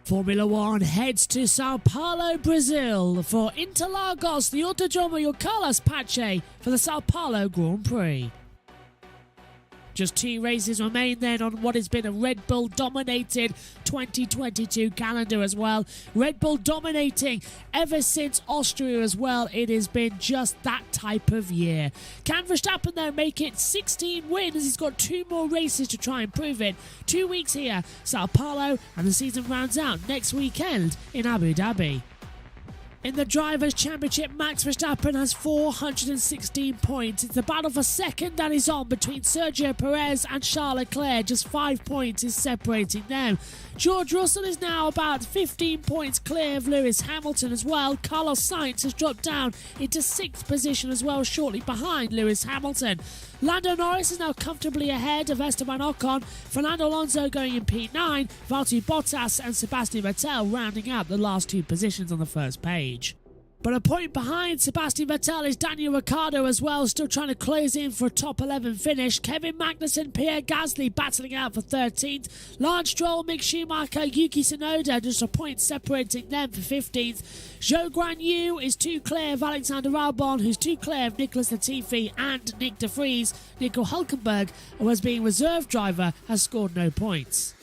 Formula One heads to Sao Paulo, Brazil for Interlagos, the Autodromo Juan Carlos Pache for the Sao Paulo Grand Prix. Just 2 races remain then on what has been a Red Bull dominated 2022 calendar as well. Red Bull dominating ever since Austria as well. It has been just that type of year. Can Verstappen though make it 16 wins? He's got 2 more races to try and prove it. 2 weeks here, Sao Paulo, and the season rounds out next weekend in Abu Dhabi. In the Drivers' Championship, Max Verstappen has 416 points. It's the battle for second that is on between Sergio Perez and Charles Leclerc. Just 5 points is separating them. George Russell is now about 15 points clear of Lewis Hamilton as well. Carlos Sainz has dropped down into 6th position as well, shortly behind Lewis Hamilton. Lando Norris is now comfortably ahead of Esteban Ocon. Fernando Alonso going in P9. Valtteri Bottas and Sebastian Vettel rounding out the last 2 positions on the first page. But a point behind Sebastian Vettel is Daniel Ricciardo as well, still trying to close in for a top 11 finish. Kevin Magnussen, Pierre Gasly battling out for 13th. Lance Stroll, Mick Schumacher, Yuki Tsunoda, just a point separating them for 15th. Zhou Guanyu is 2 clear of Alexander Albon, who's 2 clear of Nicholas Latifi and Nick de Vries. Nico Hülkenberg, who has been reserve driver, has scored no points.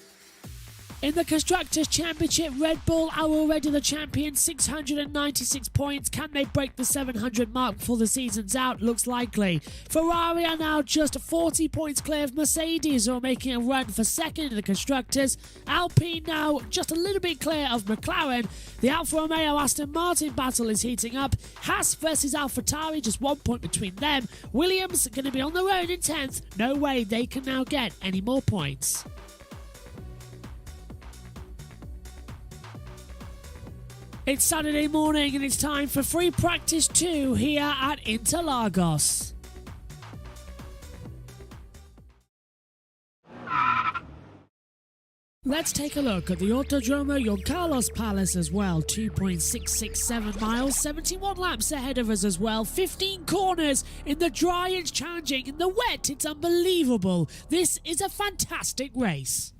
In the Constructors' Championship, Red Bull are already the champions, 696 points. Can they break the 700 mark before the season's out? Looks likely. Ferrari are now just 40 points clear of Mercedes, who are making a run for second in the Constructors. Alpine now just a little bit clear of McLaren. The Alfa Romeo Aston Martin battle is heating up. Haas versus AlphaTauri, just 1 point between them. Williams going to be on their own in 10th. No way they can now get any more points. It's Saturday morning and it's time for free practice 2 here at Interlagos. Let's take a look at the Autodromo Juan Carlos Palace as well. 2.667 miles, 71 laps ahead of us as well. 15 corners. In the dry it's challenging, in the wet it's unbelievable. This is a fantastic race.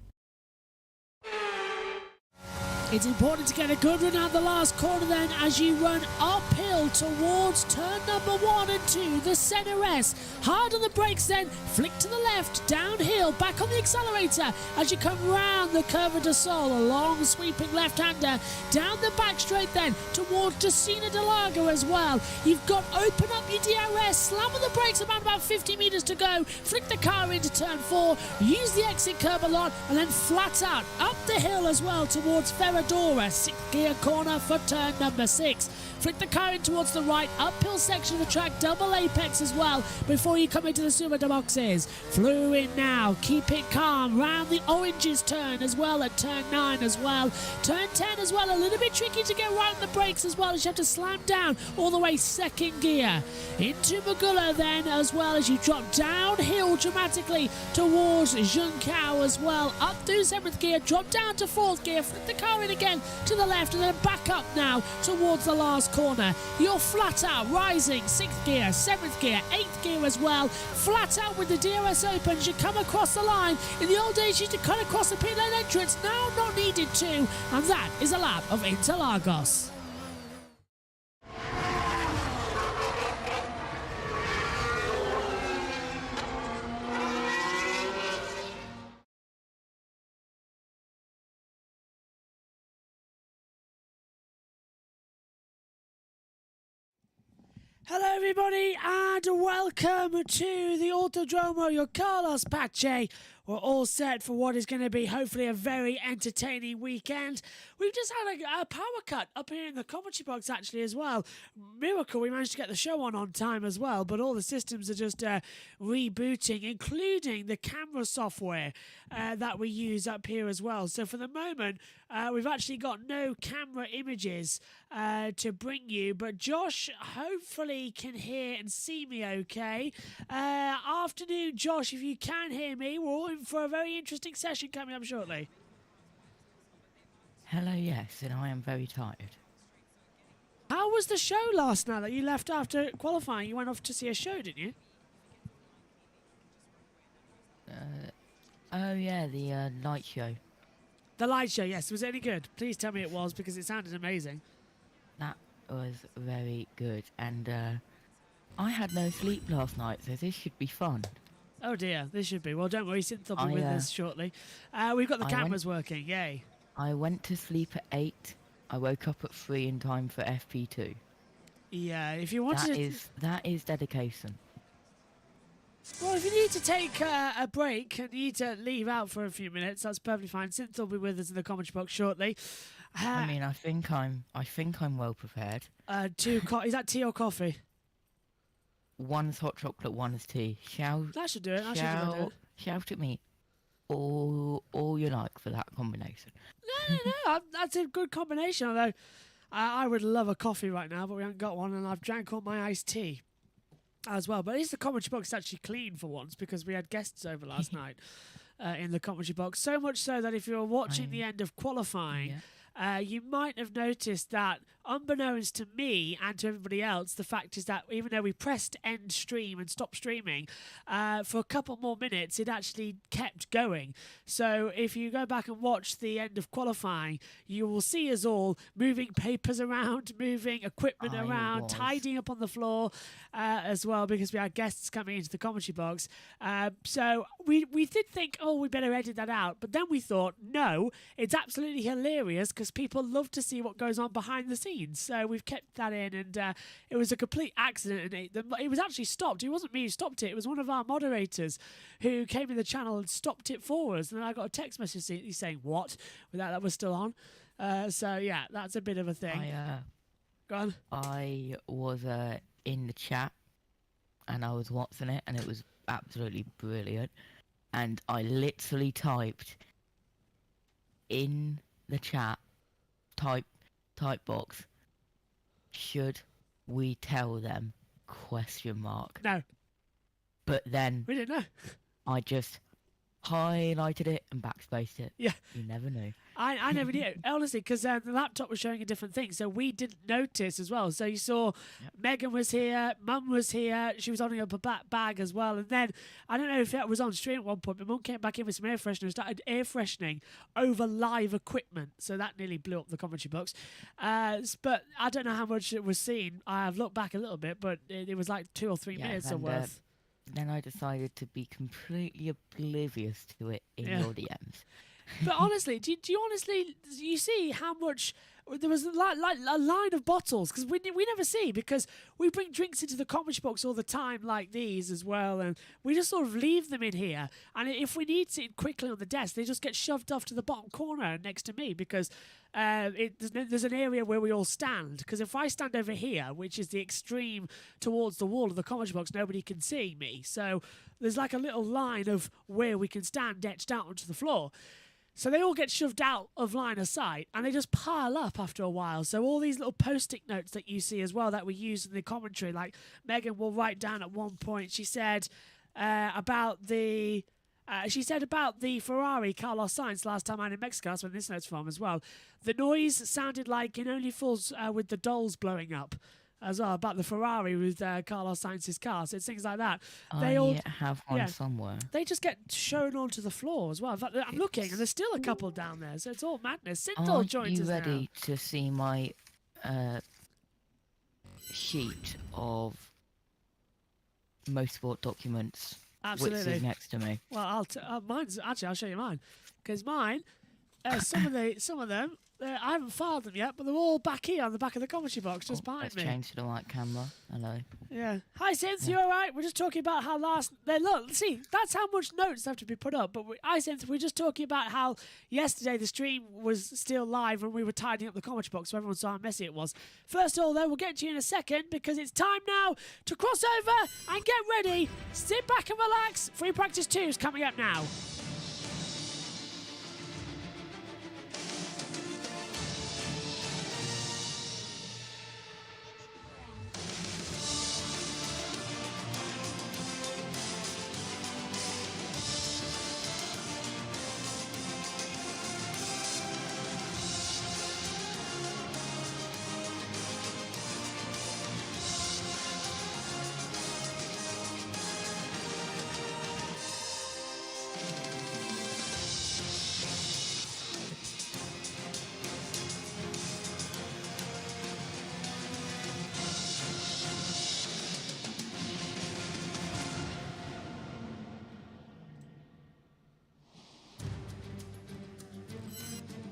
It's important to get a good run out the last corner then as you run uphill towards turn number 1 and 2, the center S. Hard on the brakes then, flick to the left, downhill, back on the accelerator as you come round the Curva de Sol, a long sweeping left-hander, down the back straight then towards Decina de Lago as well. You've got open up your DRS, slam on the brakes about 50 metres to go, flick the car into turn 4, use the exit curb a lot and then flat out up the hill as well towards Ferradura, 6th gear corner for turn number 6. Flick the car in towards the right, uphill section of the track, double apex as well before you come into the Suma de boxes. Flew in now, keep it calm, round the oranges turn as well at turn 9 as well. Turn 10 as well, a little bit tricky to get right on the brakes as well as you have to slam down all the way 2nd gear. Into Magula then as well as you drop downhill dramatically towards Junção as well. Up through 7th gear, drop down to 4th gear, flick the car in again to the left and then back up now towards the last corner. You're flat out rising 6th gear, 7th gear, 8th gear as well. Flat out with the DRS open as you come across the line. In the old days you used to cut across the pit lane entrance, now not needed to, and that is a lap of Interlagos. Hello everybody and welcome to the Autodromo Juan Carlos Pache. We're all set for what is going to be hopefully a very entertaining weekend. We've just had a power cut up here in the commentary box actually as well. Miracle, we managed to get the show on time as well, but all the systems are just rebooting, including the camera software that we use up here as well. So for the moment, we've actually got no camera images to bring you, but Josh hopefully can hear and see me okay. Afternoon, Josh, if you can hear me, we're all in for a very interesting session coming up shortly. Hello, yes, and I am very tired. How was the show last night that you left after qualifying? You went off to see a show, didn't you? Oh yeah, the night show. The light show, yes. Was it any good? Please tell me it was, because it sounded amazing. That was very good, and I had no sleep last night, so this should be fun. Oh dear, this should be. Well, don't worry, Synth will be I, with us shortly. We've got the I cameras working, yay. I went to sleep at 8. I woke up at 3 in time for FP2. Yeah, if you want That is dedication. Well, if you need to take a break and you need to leave out for a few minutes, that's perfectly fine. Synth will be with us in the commentary box shortly. I mean, I think I'm well prepared. Is that tea or coffee? One is hot chocolate, one is tea. That should do it. Shout at me all you like for that combination. No, that's a good combination. Although I would love a coffee right now, but we haven't got one, and I've drank all my iced tea as well. But at least the commentary box is actually clean for once, because we had guests over last night in the commentary box. So much so that if you were watching the end of qualifying, you might have noticed that, unbeknownst to me and to everybody else, the fact is that even though we pressed end stream and stopped streaming, for a couple more minutes, it actually kept going. So if you go back and watch the end of qualifying, you will see us all moving papers around, moving equipment around, tidying up on the floor as well, because we had guests coming into the commentary box. So we did think, oh, we better edit that out. But then we thought, no, it's absolutely hilarious, because people love to see what goes on behind the scenes. So we've kept that in, and it was a complete accident. And it was actually stopped. It wasn't me who stopped it. It was one of our moderators who came in the channel and stopped it for us. And then I got a text message saying, what? That was still on. So, yeah, that's a bit of a thing. Go on. I was in the chat, and I was watching it, and it was absolutely brilliant. And I literally typed in the chat, type box, should we tell them ? No. But then We didn't know. I just highlighted it and backspaced it. Yeah. You never knew. I never knew, honestly, because the laptop was showing a different thing, so we didn't notice as well. So you saw Megan was here, Mum was here, she was holding up a bag as well, and then, I don't know if that was on stream at one point, but Mum came back in with some air freshener and started air freshening over live equipment, so that nearly blew up the commentary box. But I don't know how much it was seen. I have looked back a little bit, but it was like 2 or 3 minutes or worth. Then I decided to be completely oblivious to it in your DMs. But honestly, do you see how much there was like a line of bottles, because we never see, because we bring drinks into the commentary box all the time like these as well, and we just sort of leave them in here, and if we need to quickly on the desk, they just get shoved off to the bottom corner next to me, because there's an area where we all stand, because if I stand over here, which is the extreme towards the wall of the commentary box, nobody can see me, so there's like a little line of where we can stand etched out onto the floor. So they all get shoved out of line of sight, and they just pile up after a while. So all these little post-it notes that you see as well that we use in the commentary, like Megan will write down at one point, she said about the Ferrari Carlos Sainz last time out in Mexico. That's when this note's from as well. The noise sounded like in Only Fools with the dolls blowing up. As well, about the Ferrari with Carlos Sainz's car. So it's things like that. They all have one somewhere. They just get shown onto the floor as well. In fact, I'm looking, and there's still a couple down there. So it's all madness. Synthol joins us now. Are you ready to see my sheet of motorsport documents? Absolutely. Which is next to me. Well, I'll show you mine, because mine, some of them. I haven't filed them yet, but they're all back here on the back of the commentary box, just behind me. Let's change to the right camera. Hello. Yeah. Hi, Synth. You all right? We're just talking about how look, see, that's how much notes have to be put up. But hi, Synth. We're just talking about how yesterday the stream was still live when we were tidying up the commentary box, so everyone saw how messy it was. First of all, though, we'll get to you in a second, because it's time now to cross over and get ready. Sit back and relax. Free Practice 2 is coming up now.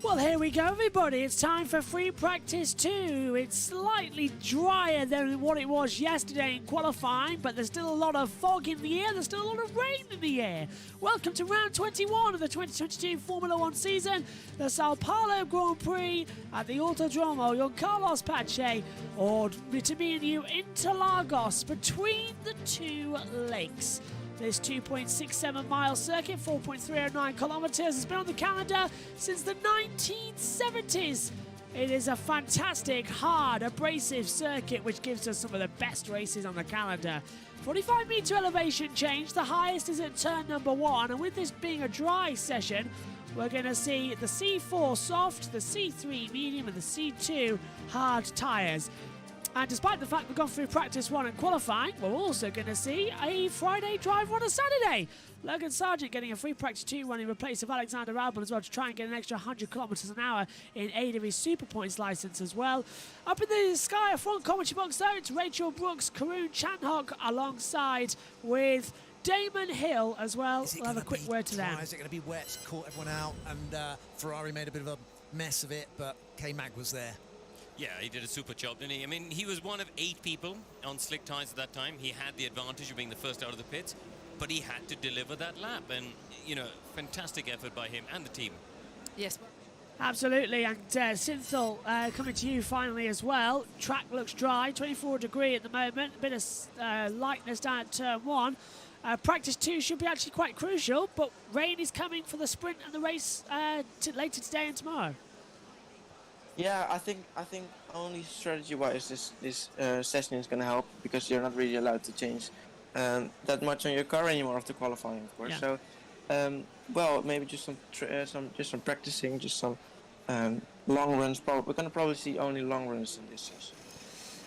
Well, here we go, everybody. It's time for free practice 2. It's slightly drier than what it was yesterday in qualifying, but there's still a lot of fog in the air. There's still a lot of rain in the air. Welcome to round 21 of the 2022 Formula One season, the Sao Paulo Grand Prix at the Autodromo Juan Carlos Pache, or to me and you, Interlagos, between the two lakes. This 2.67 mile circuit, 4.309 kilometers, has been on the calendar since the 1970s. It is a fantastic, hard, abrasive circuit which gives us some of the best races on the calendar. 45 metre elevation change, the highest is at turn number 1, and with this being a dry session, we're going to see the C4 soft, the C3 medium and the C2 hard tyres. And despite the fact we've gone through practice 1 and qualifying, we're also going to see a Friday driver on a Saturday. Logan Sargent getting a free practice 2 run in place of Alexander Albon as well to try and get an extra 100 kilometres an hour in aid of his Super Points licence as well. Up in the sky, front commentary box though, it's Rachel Brooks, Karun Chandhok alongside with Damon Hill as well. We'll have a quick word to them. Is it going to be wet? Caught everyone out, and Ferrari made a bit of a mess of it, but K-Mag was there. Yeah, he did a super job, didn't he? I mean, he was one of 8 people on slick tyres at that time. He had the advantage of being the first out of the pits, but he had to deliver that lap. And, you know, fantastic effort by him and the team. Yes. Absolutely, and Synthol coming to you finally as well. Track looks dry, 24 degree at the moment, a bit of lightness down at turn 1. Practice 2 should be actually quite crucial, but rain is coming for the sprint and the race later today and tomorrow. Yeah, I think only strategy-wise this session is going to help, because you're not really allowed to change that much on your car anymore after qualifying, of course. Yeah. So, well, maybe just some practicing, just some long runs. We're going to probably see only long runs in this session.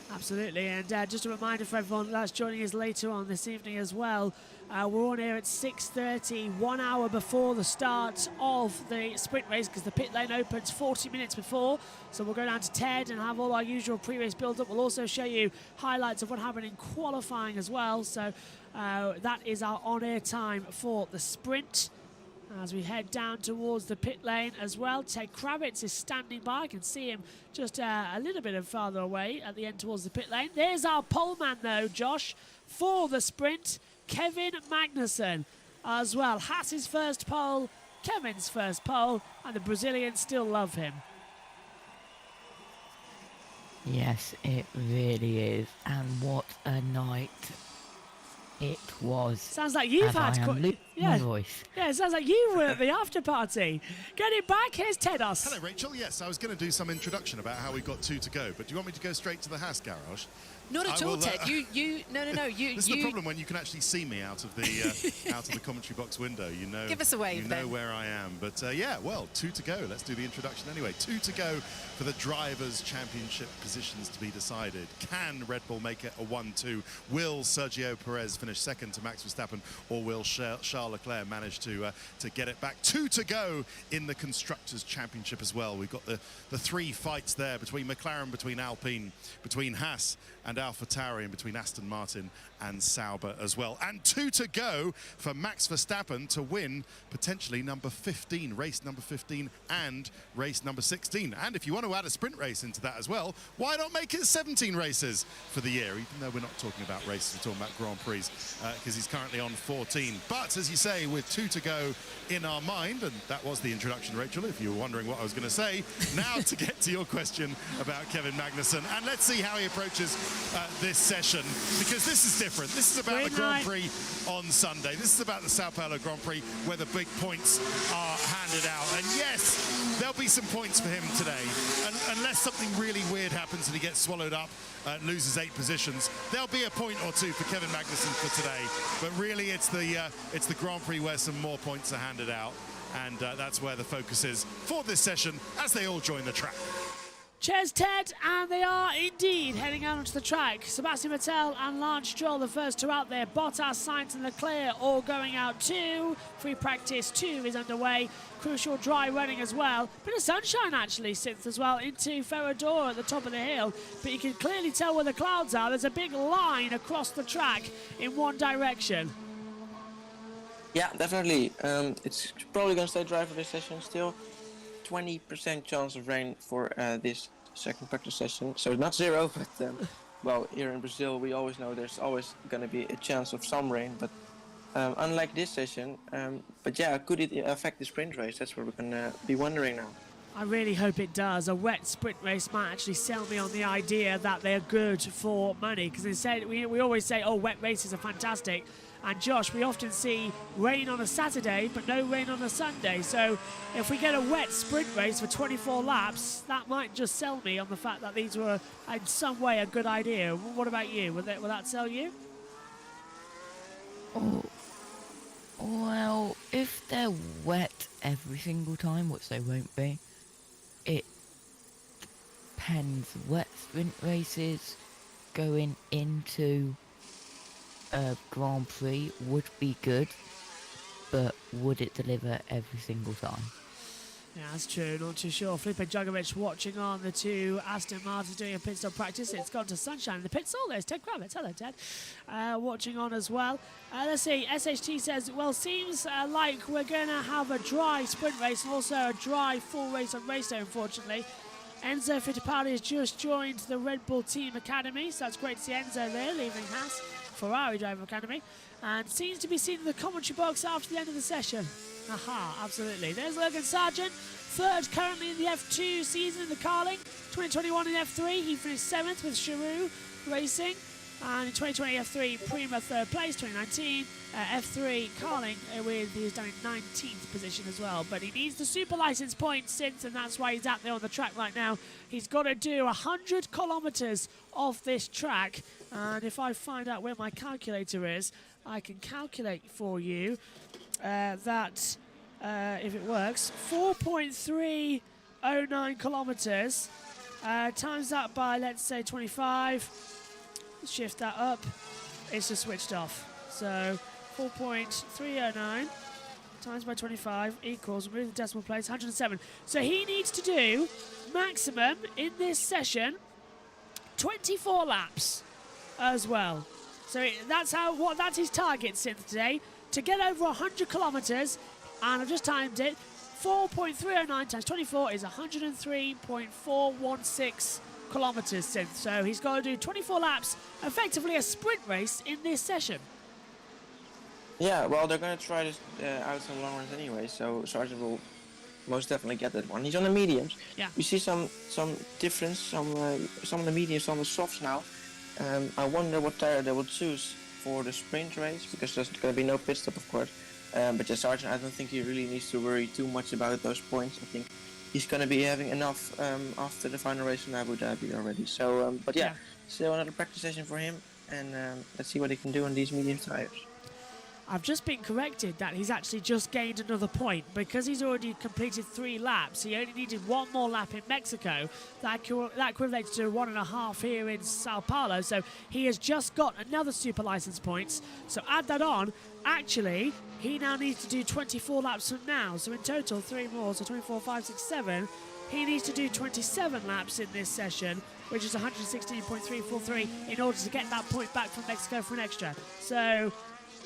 Absolutely, and just a reminder for everyone that's joining us later on this evening as well, we're on here at 6:30, 1 hour before the start of the sprint race, because the pit lane opens 40 minutes before, so we'll go down to TED and have all our usual pre-race build-up. We'll also show you highlights of what happened in qualifying as well, so that is our on-air time for the sprint. As we head down towards the pit lane as well, Ted Kravitz is standing by. I can see him just a little bit farther away at the end towards the pit lane. There's our pole man though, Josh, for the sprint, Kevin Magnussen as well. Haas's first pole, Kevin's first pole, and the Brazilians still love him. Yes, it really is. And what a night it was. Sounds like you've had my voice. Yeah, it sounds like you were at the after party. Get it back, here's Tedos. Hello, Rachel. Yes, I was going to do some introduction about how we got 2 to go, but do you want me to go straight to the Haas garage? Not at all, Ted. No. You. This is the problem when you can actually see me out of the out of the commentary box window. You know. Give us a wave, You know then. where I am. But yeah, well, 2 to go. Let's do the introduction anyway. 2 to go for the drivers' championship positions to be decided. Can Red Bull make it a 1-2? Will Sergio Perez finish second to Max Verstappen, or will Charles Leclerc manage to get it back? 2 to go in the constructors' championship as well. We've got the 3 fights there between McLaren, between Alpine, between Haas and AlphaTauri, and between Aston Martin and Sauber as well. And 2 to go for Max Verstappen to win potentially number 15, race number 15 and race number 16. And if you want to add a sprint race into that as well, why not make it 17 races for the year? Even though we're not talking about races, we're talking about Grand Prix, because he's currently on 14. But as you say, with 2 to go in our mind, and that was the introduction, Rachel, if you were wondering what I was going to say. Now to get to your question about Kevin Magnussen, and let's see how he approaches this session, because this is different. This is about the Grand Prix on Sunday. This is about the Sao Paulo Grand Prix, where the big points are handed out. And yes, there'll be some points for him today. And unless something really weird happens and he gets swallowed up and loses 8 positions, there'll be a point or 2 for Kevin Magnussen for today. But really, it's the Grand Prix where some more points are handed out. And that's where the focus is for this session as they all join the track. Cheers, Ted, and they are indeed heading out onto the track. Sebastian Vettel and Lance Stroll, the first 2 out there. Bottas, Sainz and Leclerc all going out too. Free practice 2 is underway. Crucial dry running as well. Bit of sunshine actually, Synth, as well, into Ferradura at the top of the hill. But you can clearly tell where the clouds are. There's a big line across the track in one direction. Yeah, definitely. It's probably going to stay dry for this session still. 20% chance of rain for this second practice session. So not 0, but well, here in Brazil, we always know there's always going to be a chance of some rain. But unlike this session, but yeah, could it affect the sprint race? That's what we're going to be wondering now. I really hope it does. A wet sprint race might actually sell me on the idea that they're good for money, because instead we always say, oh, wet races are fantastic. And Josh, we often see rain on a Saturday, but no rain on a Sunday. So if we get a wet sprint race for 24 laps, that might just sell me on the fact that these were in some way a good idea. What about you? Will that sell you? Oh, well, if they're wet every single time, which they won't be, it depends. Wet sprint races going into a Grand Prix would be good, but would it deliver every single time? Yeah, that's true. Not too sure. Felipe Drugovich watching on the two Aston Martins doing a pit stop practice. It's gone to sunshine in the pits. Oh, there's Ted Kravitz. Hello, Ted. Watching on as well. Let's see. SHT says, well, seems like we're going to have a dry sprint race and also a dry full race on race day, unfortunately. Enzo Fittipaldi has just joined the Red Bull Team Academy, so that's great to see Enzo there, leaving Haas, Ferrari Driver Academy, and seems to be seen in the commentary box after the end of the session. Aha, absolutely. There's Logan Sargent, third currently in the F2 season in the Carling, 2021 in F3, he finished 7th with Chiroux Racing, and in 2020 F3, Prima third place, 2019, F3 Carling with he's done in 19th position as well, but he needs the super license points since, and that's why he's out there on the track right now. He's got to do 100 kilometers of this track, and if I find out where my calculator is, I can calculate for you that if it works, 4.309 kilometers times that by, let's say, 25. Shift that up, it's just switched off. So 4.309 times by 25 equals, remove the decimal place, 107. So he needs to do maximum in this session 24 laps as well. So that's that's his target since today, to get over 100 kilometers, and I've just timed it. 4.309 times 24 is 103.416 kilometers since. So he's got to do 24 laps, effectively a sprint race in this session. Yeah, well, they're going to try this out some long runs anyway, so Sargent will most definitely get that one. He's on the mediums. Yeah. We see some difference, some of the mediums on the softs now. I wonder what tire they will choose for the sprint race, because there's going to be no pit stop, of course. But yeah, Sargent, I don't think he really needs to worry too much about those points. I think he's going to be having enough after the final race in Abu Dhabi already. So, but yeah, still another practice session for him, and let's see what he can do on these medium tires. I've just been corrected that he's actually just gained another point because he's already completed 3 laps. He only needed 1 more lap in Mexico. That equates to 1.5 here in Sao Paulo. So he has just got another super license points. So add that on. Actually, he now needs to do 24 laps from now. So in total, 3 more. So 24, 5, 6, 7. He needs to do 27 laps in this session, which is 116.343, in order to get that point back from Mexico for an extra. So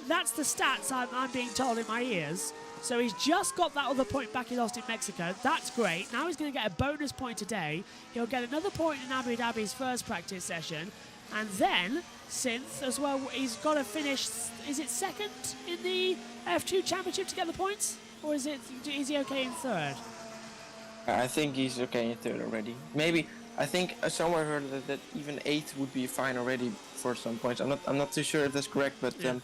that's the stats I'm being told in my ears. So he's just got that other point back he lost in Mexico. That's great. Now he's going to get a bonus point today. He'll get another point in Abu Dhabi's first practice session. And then, Synth as well, he's got to finish, is it second in the F2 Championship to get the points? Or is he okay in third? I think he's okay in third already. Maybe, I think somewhere I heard that even 8th would be fine already for some points. I'm not too sure if that's correct, but yeah.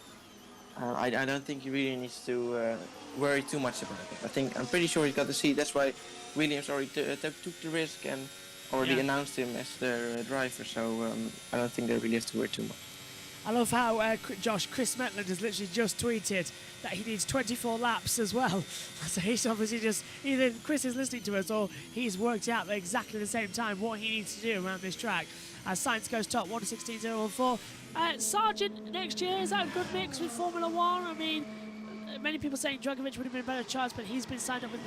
I don't think he really needs to worry too much about it. I'm pretty sure he's got the seat. That's why Williams already took the risk and already announced him as their driver. So I don't think they really have to worry too much. I love how, Josh, Chris Metland has literally just tweeted that he needs 24 laps as well. So he's obviously just, either Chris is listening to us or he's worked out at exactly the same time what he needs to do around this track. As Sainz goes top, 1:16.014. Sargent next year, is that a good mix with Formula One? I mean, many people saying Drugovich would have been a better choice, but he's been signed up with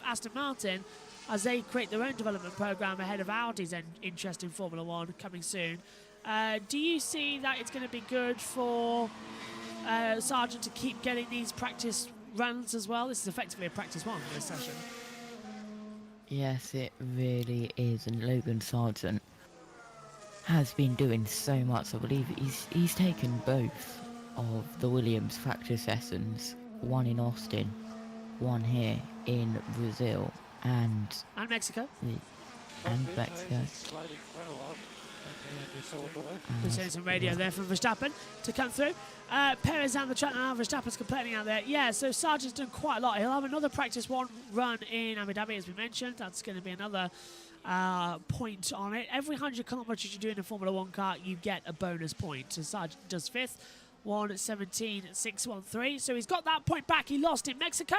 Aston Martin as they create their own development program ahead of Audi's interest in Formula One coming soon. Do you see that it's going to be good for Sargent to keep getting these practice runs as well? This is effectively a practice one for this session. Yes, it really is. And Logan Sargent has been doing so much. I believe he's taken both of the Williams factory sessions, one in Austin, one here in Brazil, and Mexico. Mexico. Just hearing some radio there from Verstappen to come through. Perez down the track now. Verstappen's complaining out there. Yeah, so Sargent's done quite a lot. He'll have another practice one run in Abu Dhabi, as we mentioned. That's going to be another point on it. Every 100 kilometres you do in a Formula 1 car, you get a bonus point. So Sargent does 5th, 1:17.613. So he's got that point back he lost in Mexico.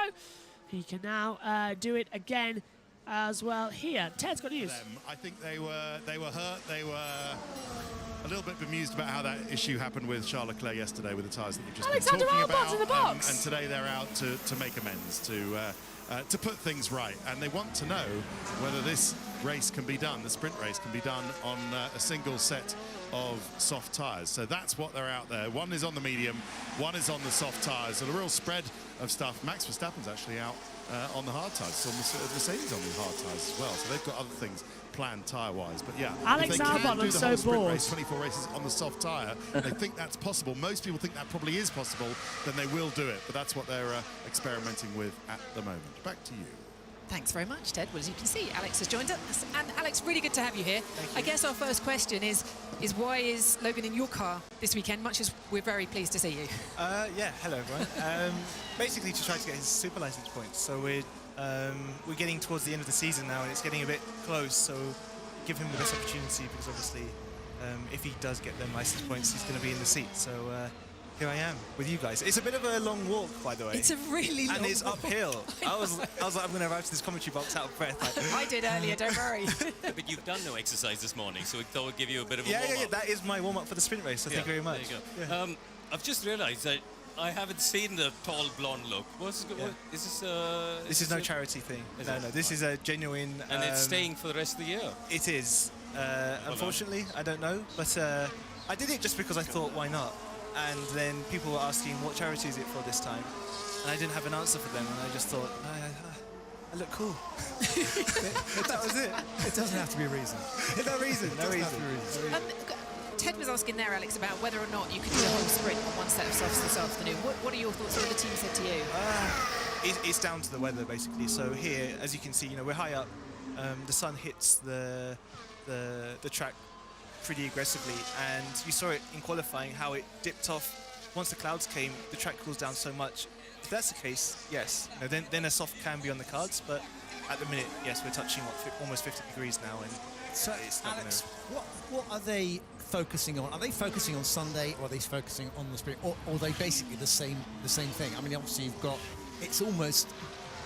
He can now do it again as well here. Ted's got news. I think they were hurt. They were a little bit bemused about how that issue happened with Charles Leclerc yesterday with the tyres that you've just Alexander been talking Albon's about. in the box. And today they're out to make amends, to put things right. And they want to know whether this race can be done, the sprint race can be done on a single set of soft tyres. So that's what they're out there. One is on the medium, one is on the soft tyres. So the real spread of stuff. Max Verstappen's actually out on the hard tyres. So Mercedes on the hard tyres as well. So they've got other things planned tyre-wise. But yeah, Alex if they can Albon do looks the so whole sprint bored. race, 24 races on the soft tyre, they think that's possible. Most people think that probably is possible. Then they will do it. But that's what they're experimenting with at the moment. Back to you. Thanks very much, Ted. Well, as you can see, Alex has joined us. And Alex, really good to have you here. I guess our first question is why is Logan in your car this weekend, much as we're very pleased to see you? Yeah, hello everyone. Basically to try to get his super license points. So we're getting towards the end of the season now and it's getting a bit close, so give him the best opportunity because obviously if he does get them license points, he's going to be in the seat. So here I am with you guys. It's a bit of a long walk, by the way. It's a really long and it's walk. uphill. I was like, I'm going to arrive to this commentary box out of breath. I did earlier, don't worry. But you've done no exercise this morning, so we thought we'd give you a bit of a Yeah, warm-up. that is my warm-up for the sprint race, so thank you very much. There you go. I've just realised that I haven't seen the tall blonde look. What's Yeah. what, is this? This is no charity thing. No, this is a genuine... And it's staying for the rest of the year. It is. Unfortunately, I don't know, but I did it just because I thought, why not? And then people were asking, what charity is it for this time? And I didn't have an answer for them, and I just thought, I look cool. That was it. It doesn't have to be a reason. No reason. Ted was asking there, Alex, about whether or not you could do a whole sprint on one set of softs this afternoon. What are your thoughts? What the team said to you? It's down to the weather, basically. So here, as you can see, we're high up. The sun hits the track pretty aggressively, and you saw it in qualifying how it dipped off once the clouds came. The track cools down so much. If that's the case, yes, then a soft can be on the cards, but at the minute, yes, we're touching almost 50 degrees now, and So, it's not Alex, what are they focusing on? Are they focusing on Sunday, or are they focusing on the sprint, or are they basically the same thing? I mean, obviously you've got, it's almost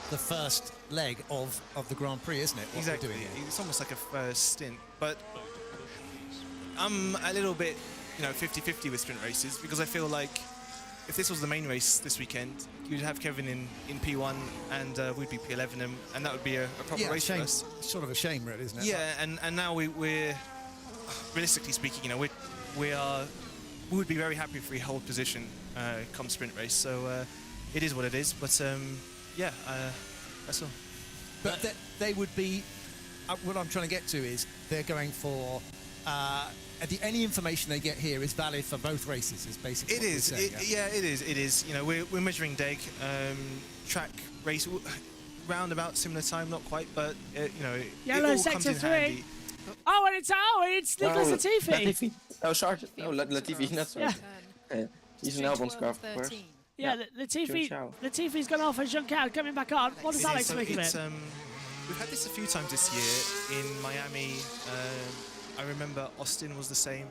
the first leg of the Grand Prix, isn't it? What exactly. they're doing here? It's almost like a first stint, but I'm a little bit, 50-50 with sprint races because I feel like if this was the main race this weekend, you'd have Kevin in P1 and we'd be P11, and that would be a proper race for us. Sort of a shame, really, isn't it? Yeah, and now we're realistically speaking, we would be very happy if we hold position come sprint race. So it is what it is. But yeah, that's all. But they would be. What I'm trying to get to is they're going for. Any information they get here is valid for both races. Is basically it what is. we're saying, Yeah, it is. It is. We're measuring DEG track race round about similar time, not quite, but Yellow it all sector comes in 3. handy. Oh, and it's Nicholas Latifi. Oh, Sargent. Oh, Latifi, not Sargent. Yeah. He's an Albon's car, of course. Yeah, Latifi's gone off and Jean-Claude coming back on. What does It is. Alex So make of it's, it? We've had this a few times this year in Miami. I remember Austin was the same.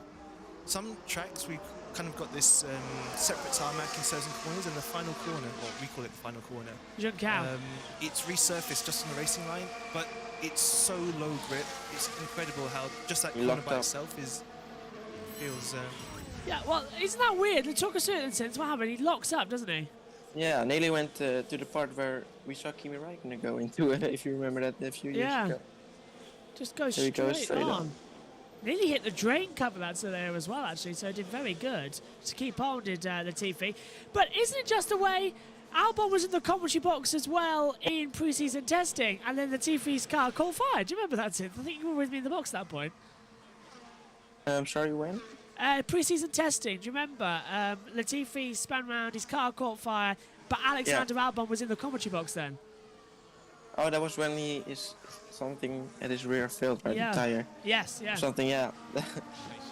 Some tracks we kind of got this separate tarmac in certain corners, and the final corner, well, we call it the final corner. Jean-Claude. It's resurfaced just on the racing line, but it's so low grip. It's incredible how just that corner by itself feels. Yeah, well, isn't that weird? They talk a certain sense. What happened? He locks up, doesn't he? Yeah, nearly went to the part where we saw Kimi Räikkönen go into it, if you remember that a few years ago. Just goes There he straight, goes, straight on. Nearly hit the drain cover that's there as well, actually, so did very good. To keep on, did Latifi. But isn't it just the way Albon was in the commentary box as well in pre-season testing, and then Latifi's car caught fire. Do you remember that, Sid? I think you were with me in the box at that point. Sorry, when? Pre-season testing. Do you remember? Latifi spun round, his car caught fire, but Alexander Albon was in the commentary box then. Oh, that was when he is something at his rear failed, right? Yeah. The tire. Yes, yeah. Something, yeah.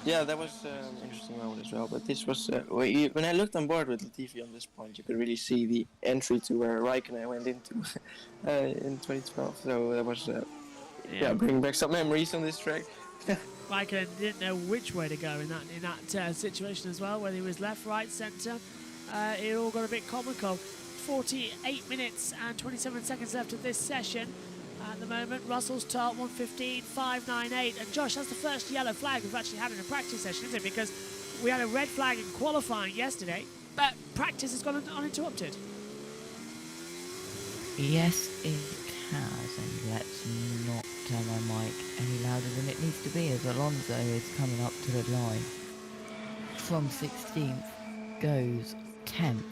Yeah, that was an interesting moment as well. But this was when I looked on board with Latifi on this point, you could really see the entry to where Raikkonen went into in 2012. So that was bringing back some memories on this track. Raikkonen didn't know which way to go in that situation as well, whether he was left, right, centre. It all got a bit comical. 48 minutes and 27 seconds left of this session. At the moment, Russell's top 1:15.598, and Josh, that's the first yellow flag we've actually had in a practice session, isn't it? Because we had a red flag in qualifying yesterday, but practice has gone uninterrupted. Yes, it has, and let's not turn my mic any louder than it needs to be, as Alonso is coming up to the line. From 16th goes 10th.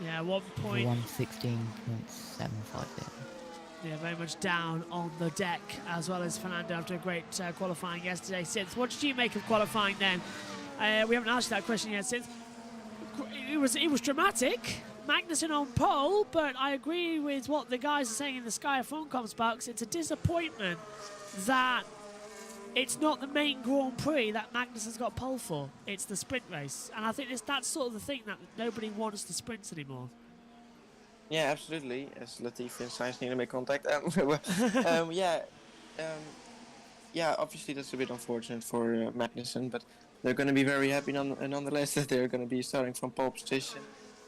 Yeah, 1 point. 1:16.750. Yeah, very much down on the deck, as well as Fernando after a great qualifying yesterday. Sith, what did you make of qualifying then? We haven't asked you that question yet, Sith. It was dramatic. Magnussen on pole, but I agree with what the guys are saying in the Sky F1 box. It's a disappointment that it's not the main Grand Prix that Magnussen's got pole for. It's the sprint race, and I think that's sort of the thing, that nobody wants the sprints anymore. Yeah, absolutely. As Latifi and Sainz need to make contact. Yeah, obviously that's a bit unfortunate for Magnussen, but they're going to be very happy nonetheless that they're going to be starting from pole position.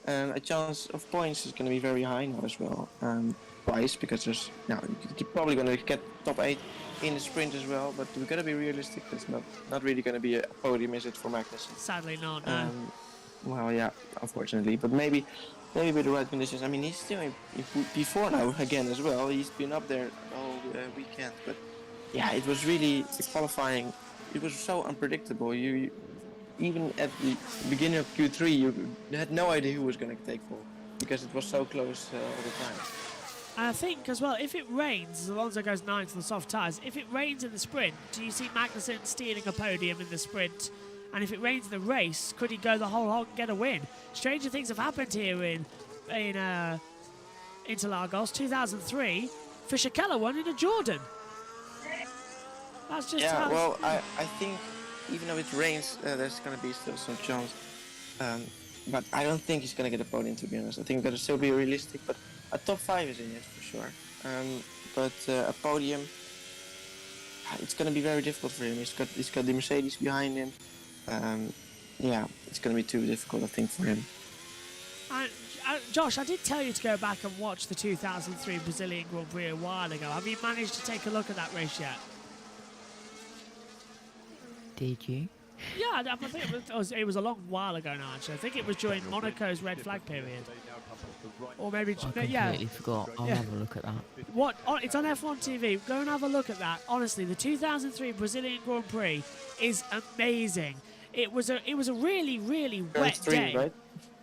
A chance of points is going to be very high now as well. Twice, because you're probably going to get top 8 in the sprint as well, but we've got to be realistic. It's not really going to be a podium, is it, for Magnussen? Sadly not, no. Well, yeah, unfortunately, but maybe with the right conditions. I mean, he's still in P4 now again as well. He's been up there all weekend, but yeah, it was really the qualifying. It was so unpredictable. You even at the beginning of Q3, you had no idea who was going to take pole because it was so close all the time. And I think as well, if it rains, Alonso goes 9th on the soft tyres. If it rains in the sprint, do you see Magnussen stealing a podium in the sprint? And if it rains in the race, could he go the whole hog and get a win? Stranger things have happened here in Interlagos 2003. Fischer-Keller won in a Jordan. That's just yeah. Well, I think even though it rains, there's going to be still some chance. But I don't think he's going to get a podium, to be honest. I think it's going to still be realistic, but a top 5 is in it for sure. But a podium, it's going to be very difficult for him. He's got the Mercedes behind him. Yeah, it's going to be too difficult, I think, for him. Josh, I did tell you to go back and watch the 2003 Brazilian Grand Prix a while ago. Have you managed to take a look at that race yet? Did you? Yeah, I think it was a long while ago now, actually. I think it was during Monaco's red flag period. Or maybe, I completely forgot. I'll have a look at that. It's on F1 TV. Go and have a look at that. Honestly, the 2003 Brazilian Grand Prix is amazing. It was a really, really wet day. Right?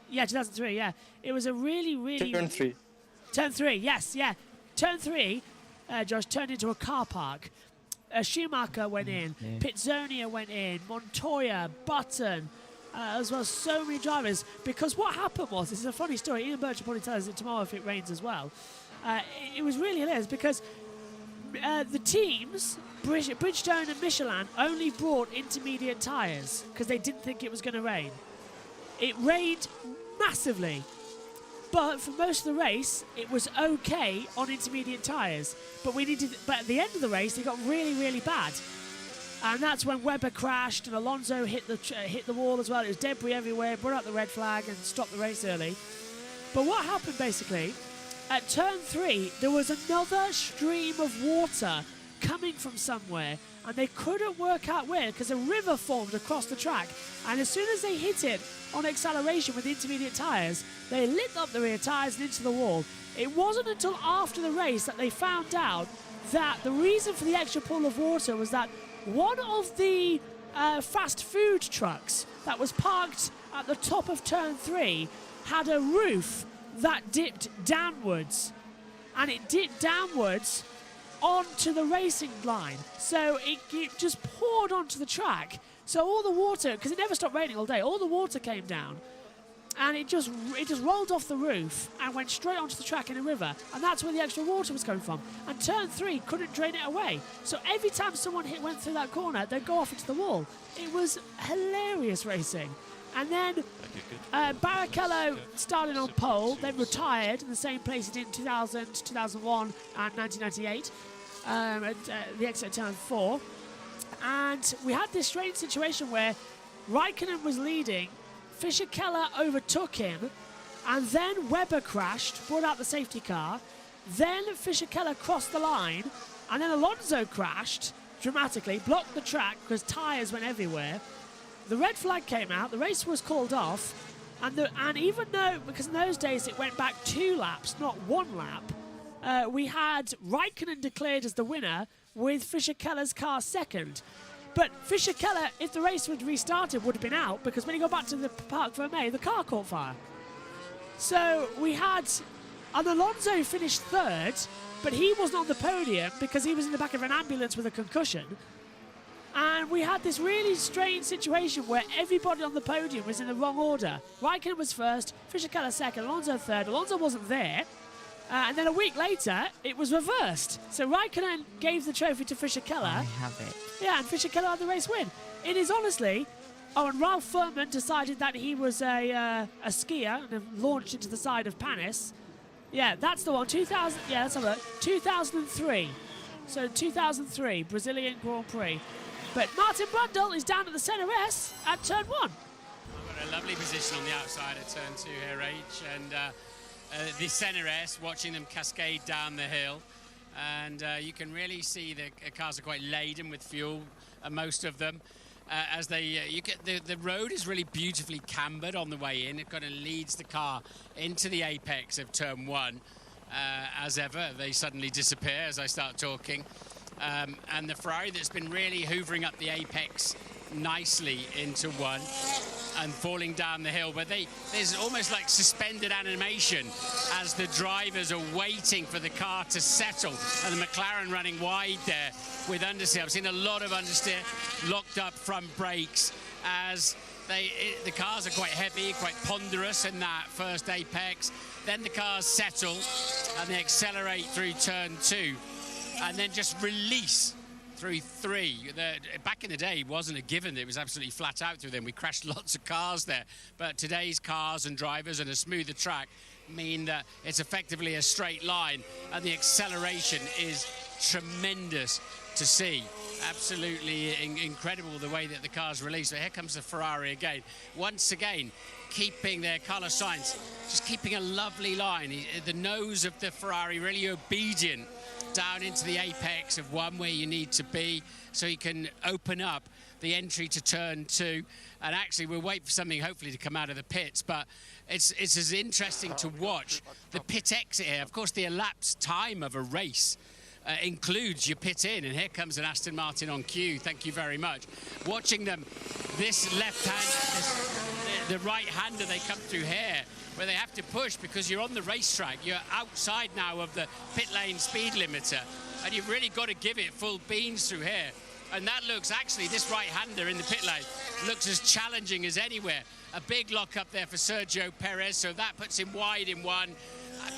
Yeah, 2003, yeah. It was a really, really... Turn 3. Turn 3, yes, yeah. Turn 3, Josh, turned into a car park. Schumacher went in, Pizzonia went in, Montoya, Button, as well as so many drivers. Because what happened was, this is a funny story, Ian Birch will probably tell us it tomorrow if it rains as well. It was really hilarious because the teams, Bridgestone and Michelin, only brought intermediate tyres because they didn't think it was going to rain. It rained massively. But for most of the race, it was okay on intermediate tyres. But at the end of the race, it got really, really bad. And that's when Webber crashed and Alonso hit the wall as well. It was debris everywhere, brought out the red flag and stopped the race early. But what happened basically, at turn 3, there was another stream of water coming from somewhere. And they couldn't work out where because a river formed across the track. And as soon as they hit it on acceleration with intermediate tyres, they lit up the rear tyres and into the wall. It wasn't until after the race that they found out that the reason for the extra pool of water was that one of the fast food trucks that was parked at the top of turn 3 had a roof that dipped downwards. And it dipped downwards onto the racing line. So it just poured onto the track. So all the water, because it never stopped raining all day, all the water came down. And it just rolled off the roof and went straight onto the track in a river. And that's where the extra water was coming from. And turn 3 couldn't drain it away. So every time someone went through that corner, they'd go off into the wall. It was hilarious racing. And then Barrichello started on pole, then retired in the same place he did in 2000, 2001 and 1998 at the exit turn 4. And we had this strange situation where Raikkonen was leading, Fischer-Keller overtook him, and then Webber crashed, brought out the safety car. Then Fischer-Keller crossed the line, and then Alonso crashed dramatically, blocked the track because tyres went everywhere. The red flag came out, the race was called off, and even though, because in those days it went back 2 laps, not 1 lap, we had Raikkonen declared as the winner with Fischer-Keller's car second. But Fischer-Keller, if the race would restarted, would have been out because when he got back to the Parc Fermé, the car caught fire. So we had, and Alonso finished 3rd, but he wasn't on the podium because he was in the back of an ambulance with a concussion. And we had this really strange situation where everybody on the podium was in the wrong order. Raikkonen was 1st, Fischer-Keller 2nd, Alonso 3rd. Alonso wasn't there. And then a week later, it was reversed. So Raikkonen gave the trophy to Fischer-Keller. I have it. Yeah, and Fischer-Keller had the race win. It is honestly... Oh, and Ralph Furman decided that he was a skier and launched into the side of Panis. Yeah, that's the one. 2000. Yeah, let's have a look. 2003. So 2003, Brazilian Grand Prix. But Martin Brundle is down at the centre S at turn 1. I've got a lovely position on the outside at turn 2 here, H, and the centre S, watching them cascade down the hill, and you can really see the cars are quite laden with fuel, most of them. As they, you get the road is really beautifully cambered on the way in. It kind of leads the car into the apex of turn 1. As ever, they suddenly disappear as I start talking. And the Ferrari that's been really hoovering up the apex nicely into 1 and falling down the hill, but there's almost like suspended animation as the drivers are waiting for the car to settle, and the McLaren running wide there with understeer. I've seen a lot of understeer locked up front brakes as the cars are quite heavy, quite ponderous in that first apex. Then the cars settle and they accelerate through turn 2 and then just release through 3. Back in the day, it wasn't a given. It was absolutely flat out through them. We crashed lots of cars there. But today's cars and drivers and a smoother track mean that it's effectively a straight line, and the acceleration is tremendous to see. Absolutely incredible the way that the cars release. So here comes the Ferrari again. Once again, keeping their Carlos Sainz, just keeping a lovely line. The nose of the Ferrari really obedient down into the apex of 1 where you need to be, so you can open up the entry to turn 2. And actually we'll wait for something hopefully to come out of the pits, but it's as interesting to watch the pit exit here. Of course, the elapsed time of a race includes your pit in, and here comes an Aston Martin on cue. Thank you very much. Watching them, this left hand, the right hander, they come through here where they have to push because you're on the racetrack. You're outside now of the pit lane speed limiter, and you've really got to give it full beans through here. And that looks, actually, this right-hander in the pit lane looks as challenging as anywhere. A big lock up there for Sergio Perez, so that puts him wide in 1,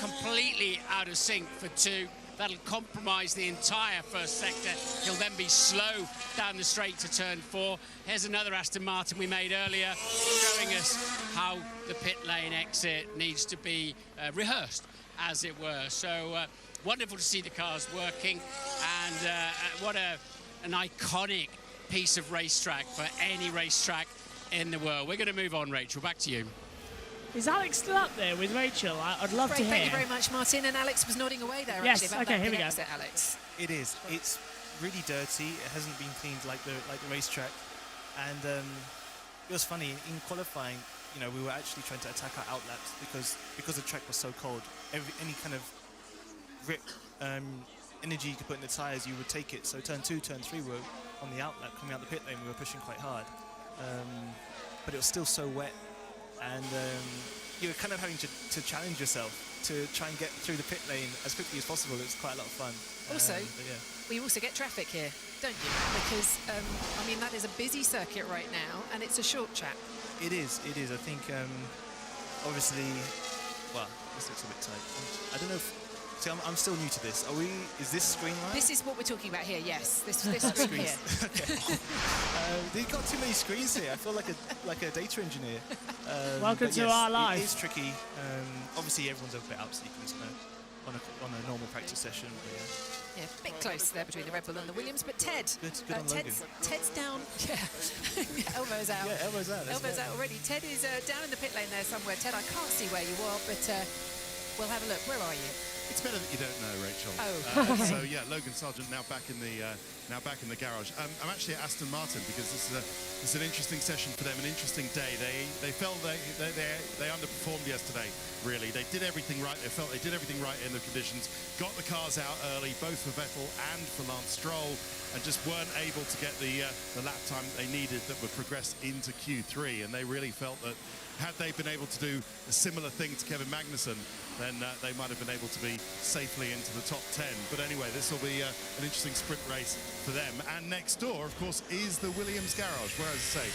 completely out of sync for 2. That'll compromise the entire first sector. He'll then be slow down the straight to turn 4. Here's another Aston Martin we made earlier, showing us how the pit lane exit needs to be rehearsed, as it were. So wonderful to see the cars working, and what an iconic piece of racetrack for any racetrack in the world. We're going to move on, Rachel. Back to you. Is Alex still up there with Rachel? I'd love to hear. Thank you very much, Martin. And Alex was nodding away there, yes, actually, about okay, that here we go. exit, Alex. It is. It's really dirty. It hasn't been cleaned like the racetrack. And it was funny, in qualifying, you know, we were actually trying to attack our outlaps because the track was so cold. Any kind of energy you could put in the tyres, you would take it. So turn 2, turn 3 were on the outlap, coming out the pit lane, we were pushing quite hard. But it was still so wet. And you're kind of having to challenge yourself to try and get through the pit lane as quickly as possible. It's quite a lot of fun. Also, But yeah. we also get traffic here, don't you? Because, I mean, that is a busy circuit right now, and it's a short track. It is. I think, obviously, well, this looks a bit tight. I don't know if. See, I'm still new to this. Is this screen line? This is what we're talking about here, yes. This screen here. They've got too many screens here. I feel like a data engineer. Welcome but to yes, our life. It is tricky. Obviously, everyone's a bit out, so you can just on a normal practice session. But Yeah, a bit close there between the Red Bull and the Williams, but Ted. Good on Logan. Ted's down. Yeah, elbows out. Yeah, elbows out. Elbows out already. Ted is down in the pit lane there somewhere. Ted, I can't see where you are, but we'll have a look. Where are you? It's better that you don't know, Rachel. Oh, okay. So yeah, Logan Sargent now back in the garage. I'm actually at Aston Martin because this is an interesting session for them, an interesting day. They felt they underperformed yesterday. Really, they did everything right. They felt they did everything right in the conditions. Got the cars out early, both for Vettel and for Lance Stroll, and just weren't able to get the lap time they needed that would progress into Q3. And they really felt that had they been able to do a similar thing to Kevin Magnussen, then they might have been able to be safely into the top 10. But anyway, this will be an interesting sprint race for them. And next door, of course, is the Williams garage, where, as I say,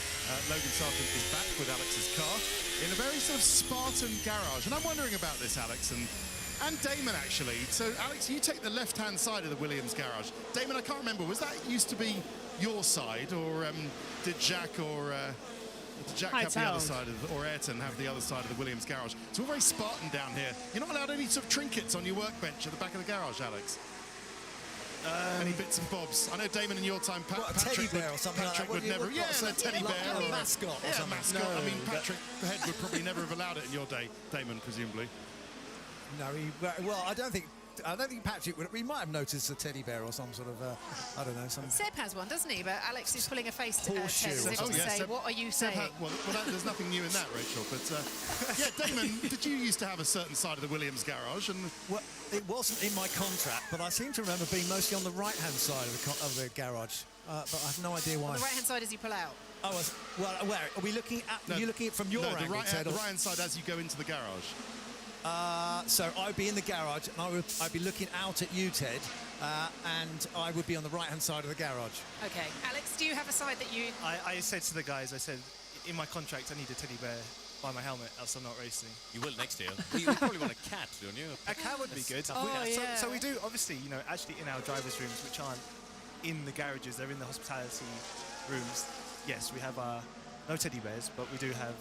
Logan Sargent is back with Alex's car in a very sort of Spartan garage. And I'm wondering about this, Alex, and Damon, actually. So, Alex, you take the left-hand side of the Williams garage. Damon, I can't remember, was that used to be your side, or did Jack or... Did Jack have the other side or Ayrton have the other side of the Williams garage? It's all very Spartan down here. You're not allowed any sort of trinkets on your workbench at the back of the garage, Alex? Any bits and bobs? I know Damon in your time, What, a teddy bear or something Patrick like that? would never... Yeah, a teddy bear. Like or a mascot or yeah, something. mascot. No, I mean, Patrick Head would probably never have allowed it in your day, Damon, presumably. No, well, I don't think Patrick would. We might have noticed a teddy bear or some sort of, I don't know, some. Seb has one, doesn't he? But Alex is pulling a face to Ted Horseshoe. as if Oh, to yeah, say, Seb- what are you Seb saying? had- well, there's nothing new in that, Rachel. But yeah, Damon, did you used to have a certain side of the Williams garage? And Well, it wasn't in my contract, but I seem to remember being mostly on the right-hand side of the garage. But I have no idea why. On the right-hand side as you pull out. Oh, well, where are we looking at? No, Are you looking at from your no, angle, the Ted, or- right-hand side as you go into the garage. So I'd be in the garage, and I'd be looking out at you, Ted, and I would be on the right-hand side of the garage. Okay. Alex, do you have a side that you... I said to the guys, I said, in my contract, I need a teddy bear by my helmet, else I'm not racing. You will next year. You probably want a cat, don't you? A cat would be good. Oh, yeah. So we do, obviously, actually in our drivers' rooms, which aren't in the garages, they're in the hospitality rooms. Yes, we have no teddy bears, but we do have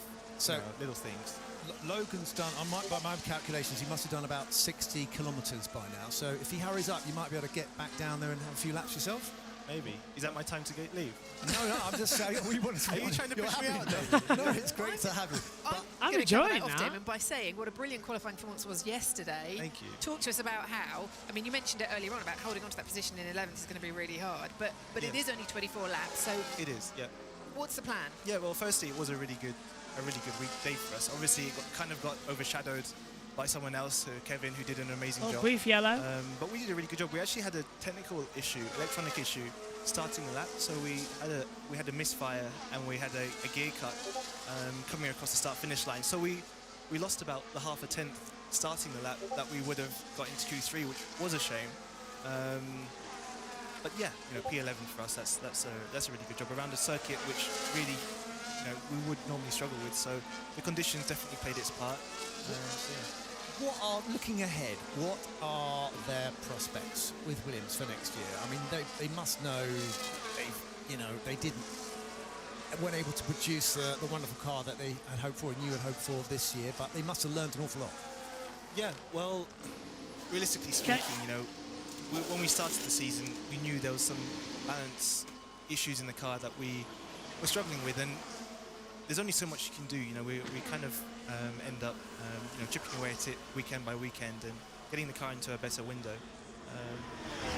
little things. Logan's done, by my calculations, he must have done about 60 kilometres by now. So if he hurries up, you might be able to get back down there and have a few laps yourself. Maybe. Is that my time to leave? No, I'm just saying. Are you trying to push me out, No, it's great to have you. I'm gonna cover enjoying that off, that. Damon, by saying what a brilliant qualifying performance was yesterday. Thank you. Talk to us about how, I mean, you mentioned it earlier on about holding on to that position in 11th is going to be really hard, but it is only 24 laps, so It is, yeah. what's the plan? Yeah, well, firstly, it was a really good day for us. Obviously, it kind of got overshadowed by someone else, Kevin, who did an amazing job. Brief yellow. But we did a really good job. We actually had a technical issue, electronic issue, starting the lap. So we had a misfire and we had a gear cut coming across the start-finish line. So we lost about the half a tenth starting the lap that we would have got into Q3, which was a shame. But yeah, P11 for us. That's a really good job around a circuit which really we would normally struggle with. So the conditions definitely played its part. So yeah. Looking ahead, what are their prospects with Williams for next year? I mean, they must know, they weren't able to produce the wonderful car that they had hoped for and you had hoped for this year, but they must have learned an awful lot. Yeah, well, realistically speaking, when we started the season, we knew there was some balance issues in the car that we were struggling with, and there's only so much you can do. We kind of end up chipping away at it weekend by weekend and getting the car into a better window.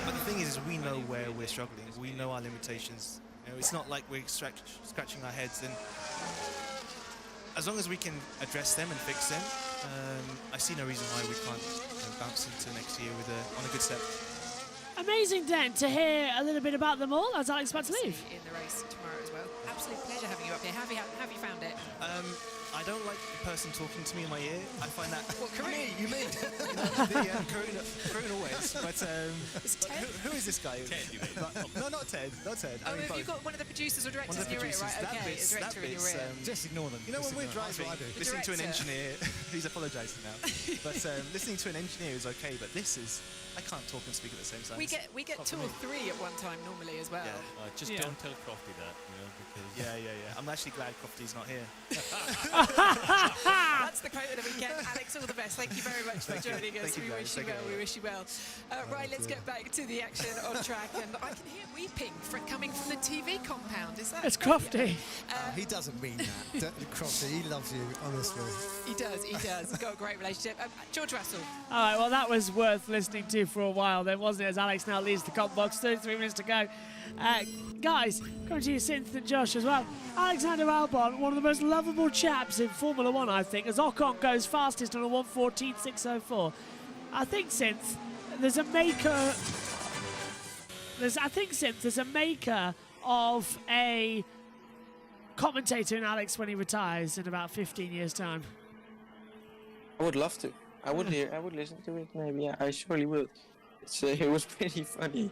But the thing is we know where we're struggling. We know our limitations. It's not like we're scratching our heads, and as long as we can address them and fix them, I see no reason why we can't bounce into next year on a good step. Amazing then to hear a little bit about them all as Alex is about to leave. In the race tomorrow as well. Absolute pleasure having you up here. Have you found it? I don't like the person talking to me in my ear. I find that. What, Kareem? You mean? Kareem always. But It's Ted? who is this guy? Ted, you mean? No, not Ted. Not Ted. Oh, I mean, have you both. got one of the producers or One directors of the in your ear? producers. Right, That okay, bit's- a director that in your bit's, ear. Just ignore them. You know, Just when we're ignore them. driving, That's what I do. listening to an director. engineer, he's apologising now. But listening to an engineer is okay, but this is, I can't talk and speak at the same time. We get not two for or me. three at one time normally as well. Yeah. Just Yeah. don't tell Crofty that, because... Yeah. I'm actually glad Crofty's not here. That's the quote of the weekend. Alex, all the best. Thank you very much for joining us. Thank you, We guys. wish you Thank you well. very We much. wish you well. Right, let's get back to the action on track. And I can hear weeping coming from the TV compound. Is that? It's Crofty. He doesn't mean that. Crofty, he loves you, honestly. He does. He's got a great relationship. George Russell. All right, well, that was worth listening to for a while then, wasn't it? As Alex now leaves the comp box, 33 minutes to go. Guys, coming to you, Synth and Josh as well. Alexander Albon, one of the most lovable chaps in Formula One, I think, as Ocon goes fastest on a 1:14.604. I think, Synth, there's a maker. There's a maker of a commentator in Alex when he retires in about 15 years' time. I would love to. I would listen to it. Maybe. Yeah, I surely would. It was pretty funny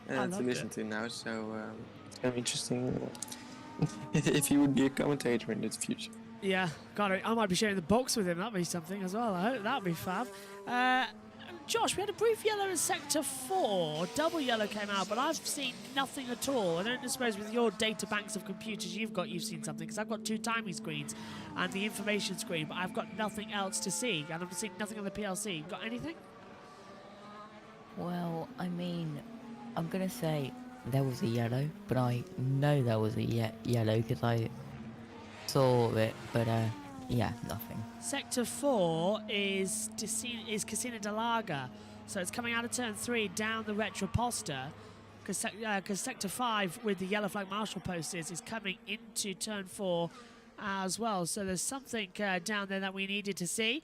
I to loved listen it. to now. So it's kind of interesting if he would be a commentator in the future. Yeah, got it. I might be sharing the box with him. That'd be something as well. I hope that'd be fab. Josh, we had a brief yellow in Sector 4. Double yellow came out, but I've seen nothing at all. I don't suppose with your data banks of computers you've seen something, because I've got two timing screens and the information screen, but I've got nothing else to see, and I've seen nothing on the PLC. Got anything? Well, I mean, I'm gonna say there was a yellow, but I know there was a yellow because I saw it. But yeah, nothing. Sector 4 is Casino de Laga, so it's coming out of turn 3 down the Retroposta, because Sector 5 with the yellow flag marshal post is coming into turn 4 as well. So there's something down there that we needed to see.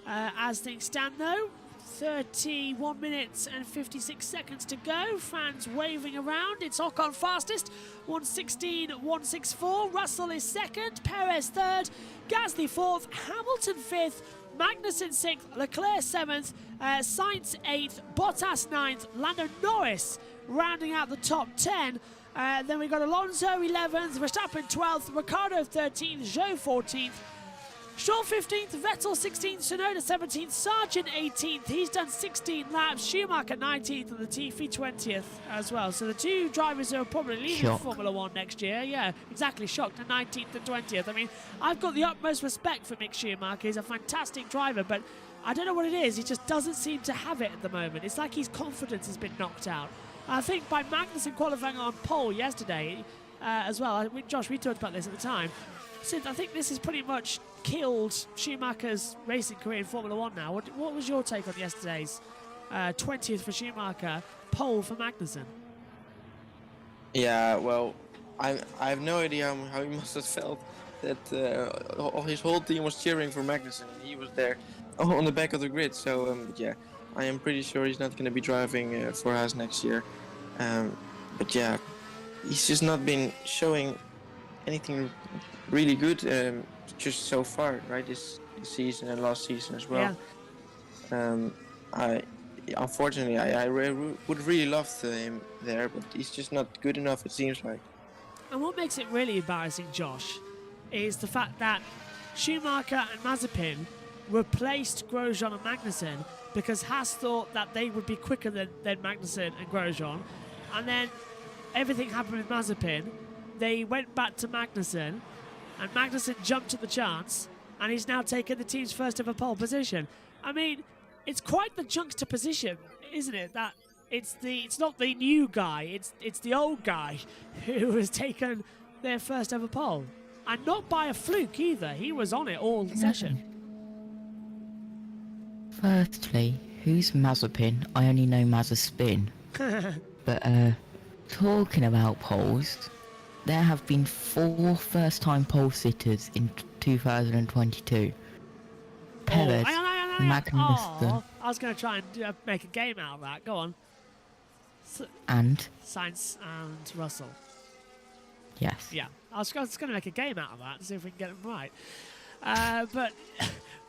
As things stand though, 31 minutes and 56 seconds to go. Fans waving around. It's Ocon fastest, 1:16.164. Russell is second, Perez third, Gasly fourth, Hamilton fifth, Magnussen sixth, Leclerc seventh, Sainz eighth, Bottas ninth, Lando Norris rounding out the top 10. Then we got Alonso 11th, Verstappen 12th, Ricciardo 13th, Zhou 14th, Shaw 15th, Vettel 16th, Tsunoda 17th, Sargent 18th. He's done 16 laps. Schumacher 19th and Latifi 20th as well. So the two drivers who are probably leading Shock. Formula One next year. Yeah, exactly. Shocked, the 19th and 20th. I mean, I've got the utmost respect for Mick Schumacher. He's a fantastic driver, but I don't know what it is. He just doesn't seem to have it at the moment. It's like his confidence has been knocked out. I think by Magnussen qualifying on pole yesterday as well, Josh, we talked about this at the time. Synth, I think this has pretty much killed Schumacher's racing career in Formula One now. What was your take on yesterday's 20th for Schumacher, pole for Magnussen? Yeah, well, I have no idea how he must have felt that his whole team was cheering for Magnussen. He was there on the back of the grid. So yeah, I am pretty sure he's not going to be driving for Haas next year. But yeah, he's just not been showing anything really good just so far, right? This season and last season as well. Yeah. Unfortunately, I would really love him there, but he's just not good enough, it seems like. And what makes it really embarrassing, Josh, is the fact that Schumacher and Mazepin replaced Grosjean and Magnussen because Haas thought that they would be quicker than Magnussen and Grosjean. And then everything happened with Mazepin. They went back to Magnussen, and Magnussen jumped at the chance, and he's now taken the team's first ever pole position. I mean, it's quite the juxtaposition, isn't it? That it's not the new guy, it's the old guy who has taken their first ever pole, and not by a fluke either. He was on it all session. Firstly, who's Mazepin? I only know Mazepin. But talking about poles, there have been 4 first-time pole sitters in 2022. Perez, Hang on. Magnussen. I was going to try and make a game out of that. Go on. And Sainz and Russell. yes. Yeah, I was going to make a game out of that to see if we can get them right. But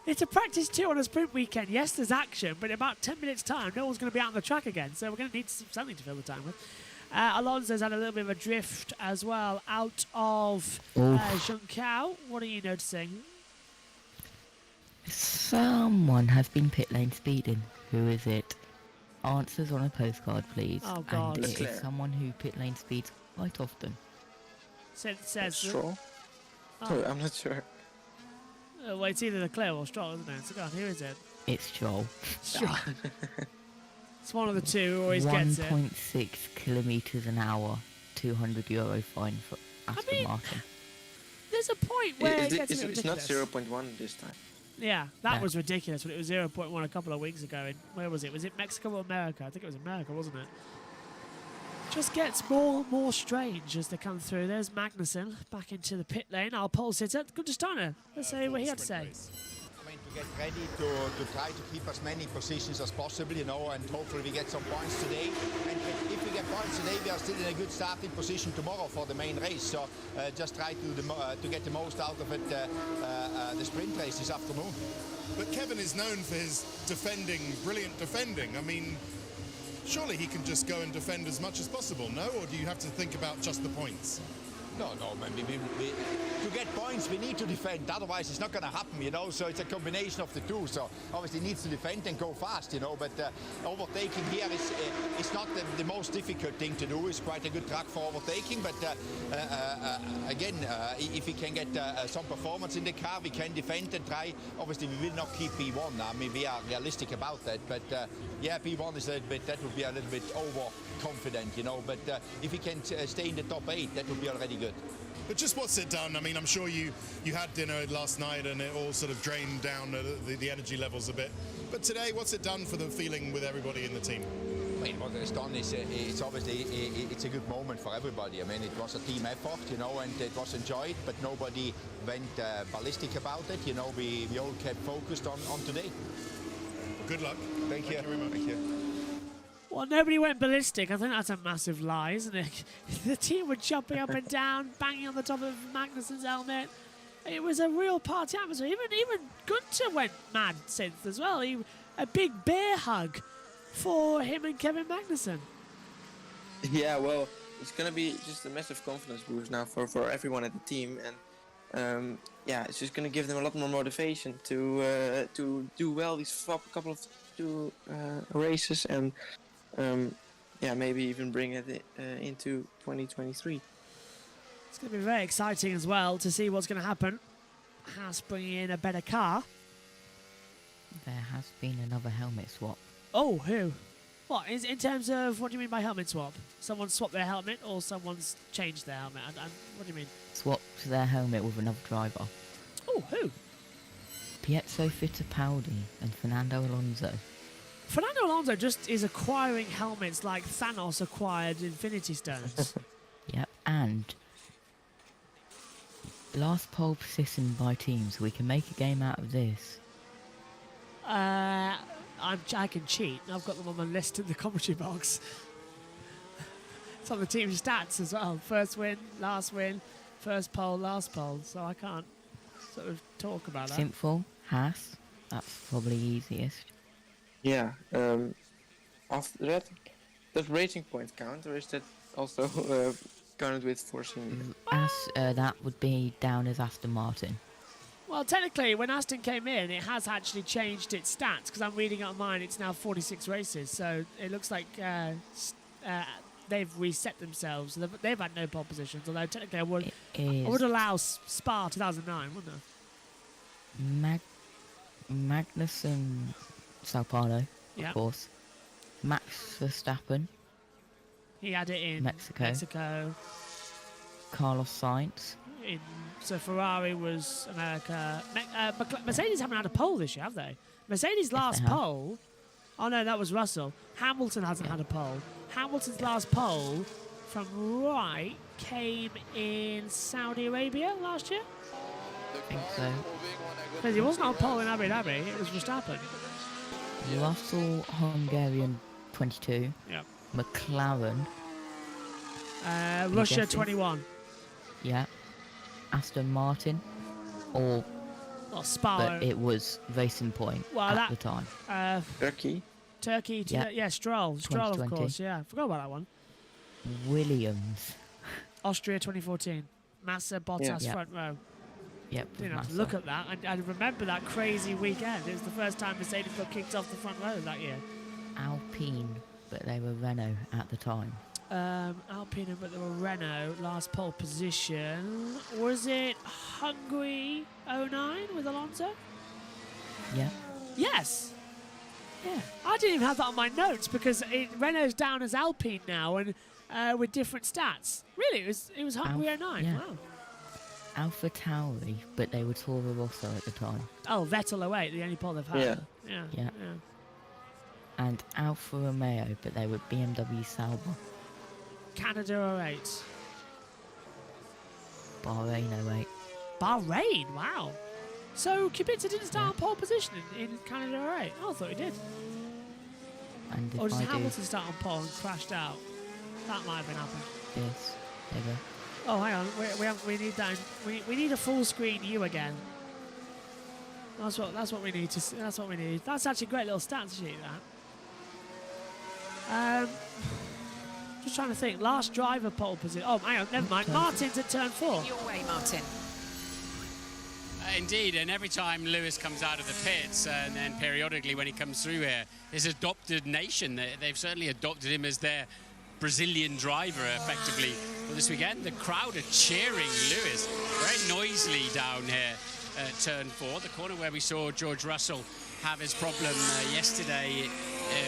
it's a practice 2 on a sprint weekend. Yes, there's action, but in about 10 minutes' time, no one's going to be out on the track again, so we're going to need something to fill the time with. Alonso's had a little bit of a drift as well out of Zhongkao. What are you noticing? Someone has been pit lane speeding. Who is it? Answers on a postcard, please. Oh, God. And it Leclerc. is someone who pit lane speeds quite often. Says Stroll? Oh, I'm not sure. well, it's either Leclerc or Stroll, isn't it? So, God, who is it? It's Stroll. Stroll. It's one of the two who always gets it. 1.6 kilometers an hour, €200 fine for Aston Martin. There's a point where it gets a bit It's not ridiculous. 0.1 this time. Yeah, that Yeah. was ridiculous. But it was 0.1 a couple of weeks ago. Where was it? Was it Mexico or America? I think it was America, wasn't it? Just gets more and more strange as they come through. There's Magnussen back into the pit lane. Our pole sitter, Gunter Steiner. Let's see what he had to say. I mean, to get ready to try to keep as many positions as possible, you know, and hopefully we get some points today. And if we get points today, we are still in a good starting position tomorrow for the main race. So just try to get the most out of it, the sprint race this afternoon. But Kevin is known for his defending, brilliant defending. I mean, surely he can just go and defend as much as possible, no? Or do you have to think about just the points? No, man. To get points, we need to defend. Otherwise, it's not going to happen, you know. So it's a combination of the two. So obviously, he needs to defend and go fast, you know. But overtaking here is not the most difficult thing to do. It's quite a good track for overtaking. But again, if we can get some performance in the car, we can defend and try. Obviously, we will not keep P1. I mean, we are realistic about that. But yeah, P1 is a little bit. That would be a little bit overconfident, you know. But if we can stay in the top 8, that would be already good. But just what's it done? I mean, I'm sure you had dinner last night and it all sort of drained down the energy levels a bit. But today, what's it done for the feeling with everybody in the team? I mean, what it's done is it's obviously it's a good moment for everybody. I mean, it was a team effort, you know, and it was enjoyed, but nobody went ballistic about it. You know, we all kept focused on today. Well, good luck. Thank you very much. Thank you. Well, nobody went ballistic. I think that's a massive lie, isn't it? The team were jumping up and down, banging on the top of Magnussen's helmet. It was a real party atmosphere. Even Gunter went mad since as well. A big bear hug for him and Kevin Magnussen. Yeah, well, it's going to be just a massive confidence boost now for everyone at the team. And yeah, it's just going to give them a lot more motivation to do well these couple of races and yeah, maybe even bring it into 2023. It's going to be very exciting as well to see what's going to happen. Haas bringing in a better car. There has been another helmet swap. Oh, who? What, in terms of, what do you mean by helmet swap? Someone swapped their helmet or someone's changed their helmet? What do you mean? Swapped their helmet with another driver. Oh, who? Pietro Fittipaldi and Fernando Alonso. Fernando Alonso just is acquiring helmets like Thanos acquired Infinity Stones. Yep, and last pole position by team, so we can make a game out of this. I can cheat. I've got them on my list in the commentary box. It's on the team stats as well. First win, first pole, last pole. So I can't sort of talk about that. Simple, Haas, that's probably easiest. Yeah. After that, does racing points count, or is that also counted with forcing? That would be down as Aston Martin. Well, technically, when Aston came in, it has actually changed its stats, because I'm reading it on mine, it's now 46 races, so it looks like they've reset themselves. They've had no pole positions, although technically I would allow Spa 2009, wouldn't I? Magnussen, Sao Paulo, of course. Max Verstappen. He had it in Mexico. Carlos Sainz. So Ferrari was America. Mercedes haven't had a pole this year, have they? Mercedes' last pole. Oh no, that was Russell. Hamilton hasn't had a pole. Hamilton's last pole from right came in Saudi Arabia last year. I think so. Because he wasn't on pole in Abu Dhabi. It was Verstappen. Russell, Hungarian 22. Yeah. McLaren, Russia guessing? 21. yeah, Aston Martin, or Well, Spa. but it was Racing Point Well, at that- the time. Turkey. Turkey. Yeah. Stroll. Stroll, of 2020. course. Yeah, forgot about that one. Williams. Austria 2014. Massa, Bottas, Yeah. front row. Yep. Didn't have to Massa. look at that. I remember that crazy weekend. It was the first time Mercedes got kicked off the front row that year. Alpine, but they were Renault at the time. Alpine, but they were Renault. Last pole position. Was it Hungary 09 with Alonso? Yeah. Yes. Yeah. I didn't even have that on my notes because Renault's down as Alpine now and with different stats. Really, it was Hungary 09. yeah. Wow. Alpha Tauri, but they were Toro Rosso at the time. Oh, Vettel 08, the only pole they've had. Yeah. Yeah. And Alfa Romeo, but they were BMW Sauber. Canada 08. Bahrain 08. Bahrain, wow. So Kubica didn't start on pole position in Canada 08. Oh, I thought he did. And if Or did I do Hamilton start on pole and crashed out? That might have been happening. this, there we go. Oh, hang on. We need that. We need a full screen you again. That's what we need to. That's what we need. That's actually a great little stats sheet. That. Just trying to think. Last driver pole position. Oh, hang on. Never mind. Martin's at turn 4. Your way, Martin. Indeed, and every time Lewis comes out of the pits, and then periodically when he comes through here, his adopted nation, they've certainly adopted him as their Brazilian driver, effectively, for this weekend. The crowd are cheering Lewis very noisily down here at turn 4, the corner where we saw George Russell have his problem yesterday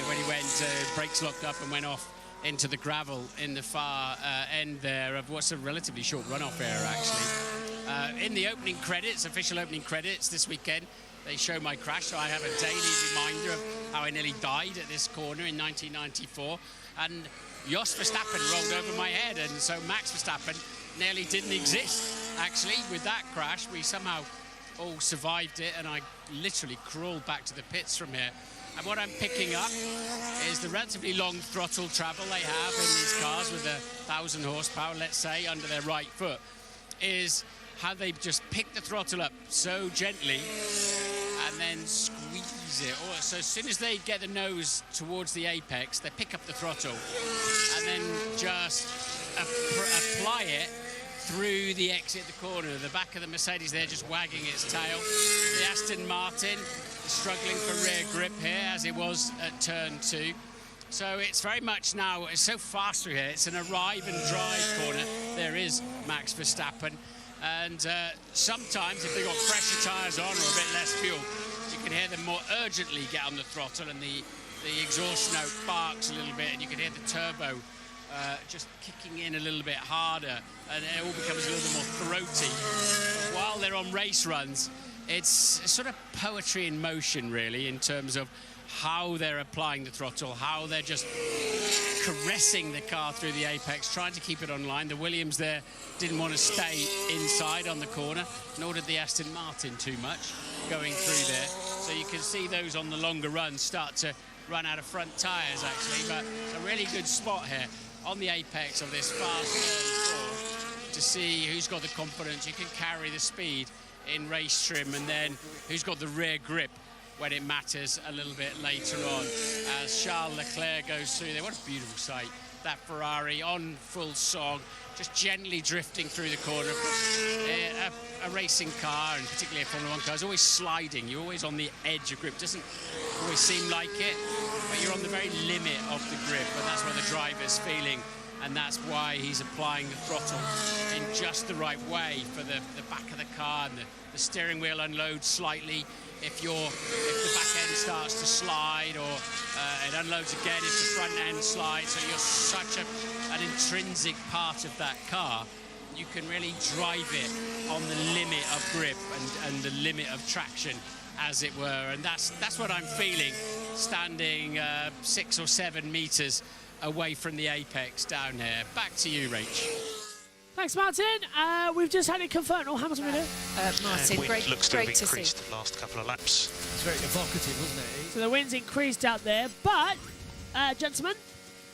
when he went, brakes locked up and went off into the gravel in the far end there of what's a relatively short runoff area, actually. In the opening credits, official opening credits this weekend, they show my crash, so I have a daily reminder of how I nearly died at this corner in 1994. And Jos Verstappen rolled over my head, and so Max Verstappen nearly didn't exist. Actually, with that crash, we somehow all survived it, and I literally crawled back to the pits from here. And what I'm picking up is the relatively long throttle travel they have in these cars with 1,000 horsepower, let's say, under their right foot, is how they just pick the throttle up so gently and then squeeze it. So as soon as they get the nose towards the apex, they pick up the throttle and then just apply it through the exit, the corner. The back of the Mercedes there just wagging its tail. The Aston Martin is struggling for rear grip here, as it was at turn 2. So it's very much now, it's so fast through here. It's an arrive and drive corner. There is Max Verstappen. And sometimes, if they've got fresher tyres on or a bit less fuel, you can hear them more urgently get on the throttle, and the exhaust note barks a little bit, and you can hear the turbo just kicking in a little bit harder, and it all becomes a little bit more throaty. But while they're on race runs, it's sort of poetry in motion, really, in terms of how they're applying the throttle, how they're just caressing the car through the apex, trying to keep it online. The Williams there didn't want to stay inside on the corner, nor did the Aston Martin too much going through there. So you can see those on the longer runs start to run out of front tyres, actually. But a really good spot here on the apex of this fast turn 4 to see who's got the confidence, who can carry the speed in race trim, and then who's got the rear grip when it matters a little bit later on, as Charles Leclerc goes through there. What a beautiful sight. That Ferrari on full song, just gently drifting through the corner. A racing car, and particularly a Formula 1 car, is always sliding. You're always on the edge of grip. Doesn't always seem like it, but you're on the very limit of the grip, and that's what the driver's feeling. And that's why he's applying the throttle in just the right way for the back of the car, and the steering wheel unloads slightly if the back end starts to slide, or it unloads again if the front end slides. So you're such an intrinsic part of that car. You can really drive it on the limit of grip and the limit of traction, as it were. And that's what I'm feeling, standing 6 or 7 meters away from the apex down here. Back to you, Rach. Thanks, Martin. We've just had it confirmed. Oh, Hamilton, we do. Martin, wind great, looks to have great to increased see. the last couple of laps. It's very evocative, wasn't it? So the wind's increased out there, but, gentlemen,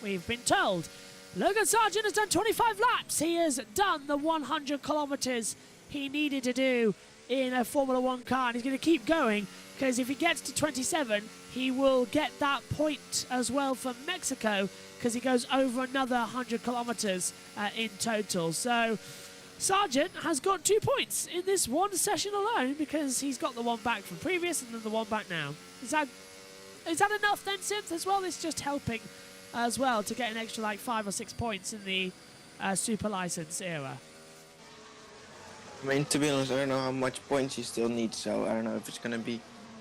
we've been told. Logan Sargent has done 25 laps. He has done the 100 kilometres he needed to do in a Formula 1 car, and he's going to keep going, because if he gets to 27, he will get that point as well for Mexico, because he goes over another 100 kilometres in total. So Sargent has got 2 points in this one session alone, because he's got the one back from previous and then the one back now. Is that enough then, Synth, as well? It's just helping as well to get an extra like 5 or 6 points in the Super License era. I mean, to be honest, I don't know how much points he still needs, so I don't know if it's going to be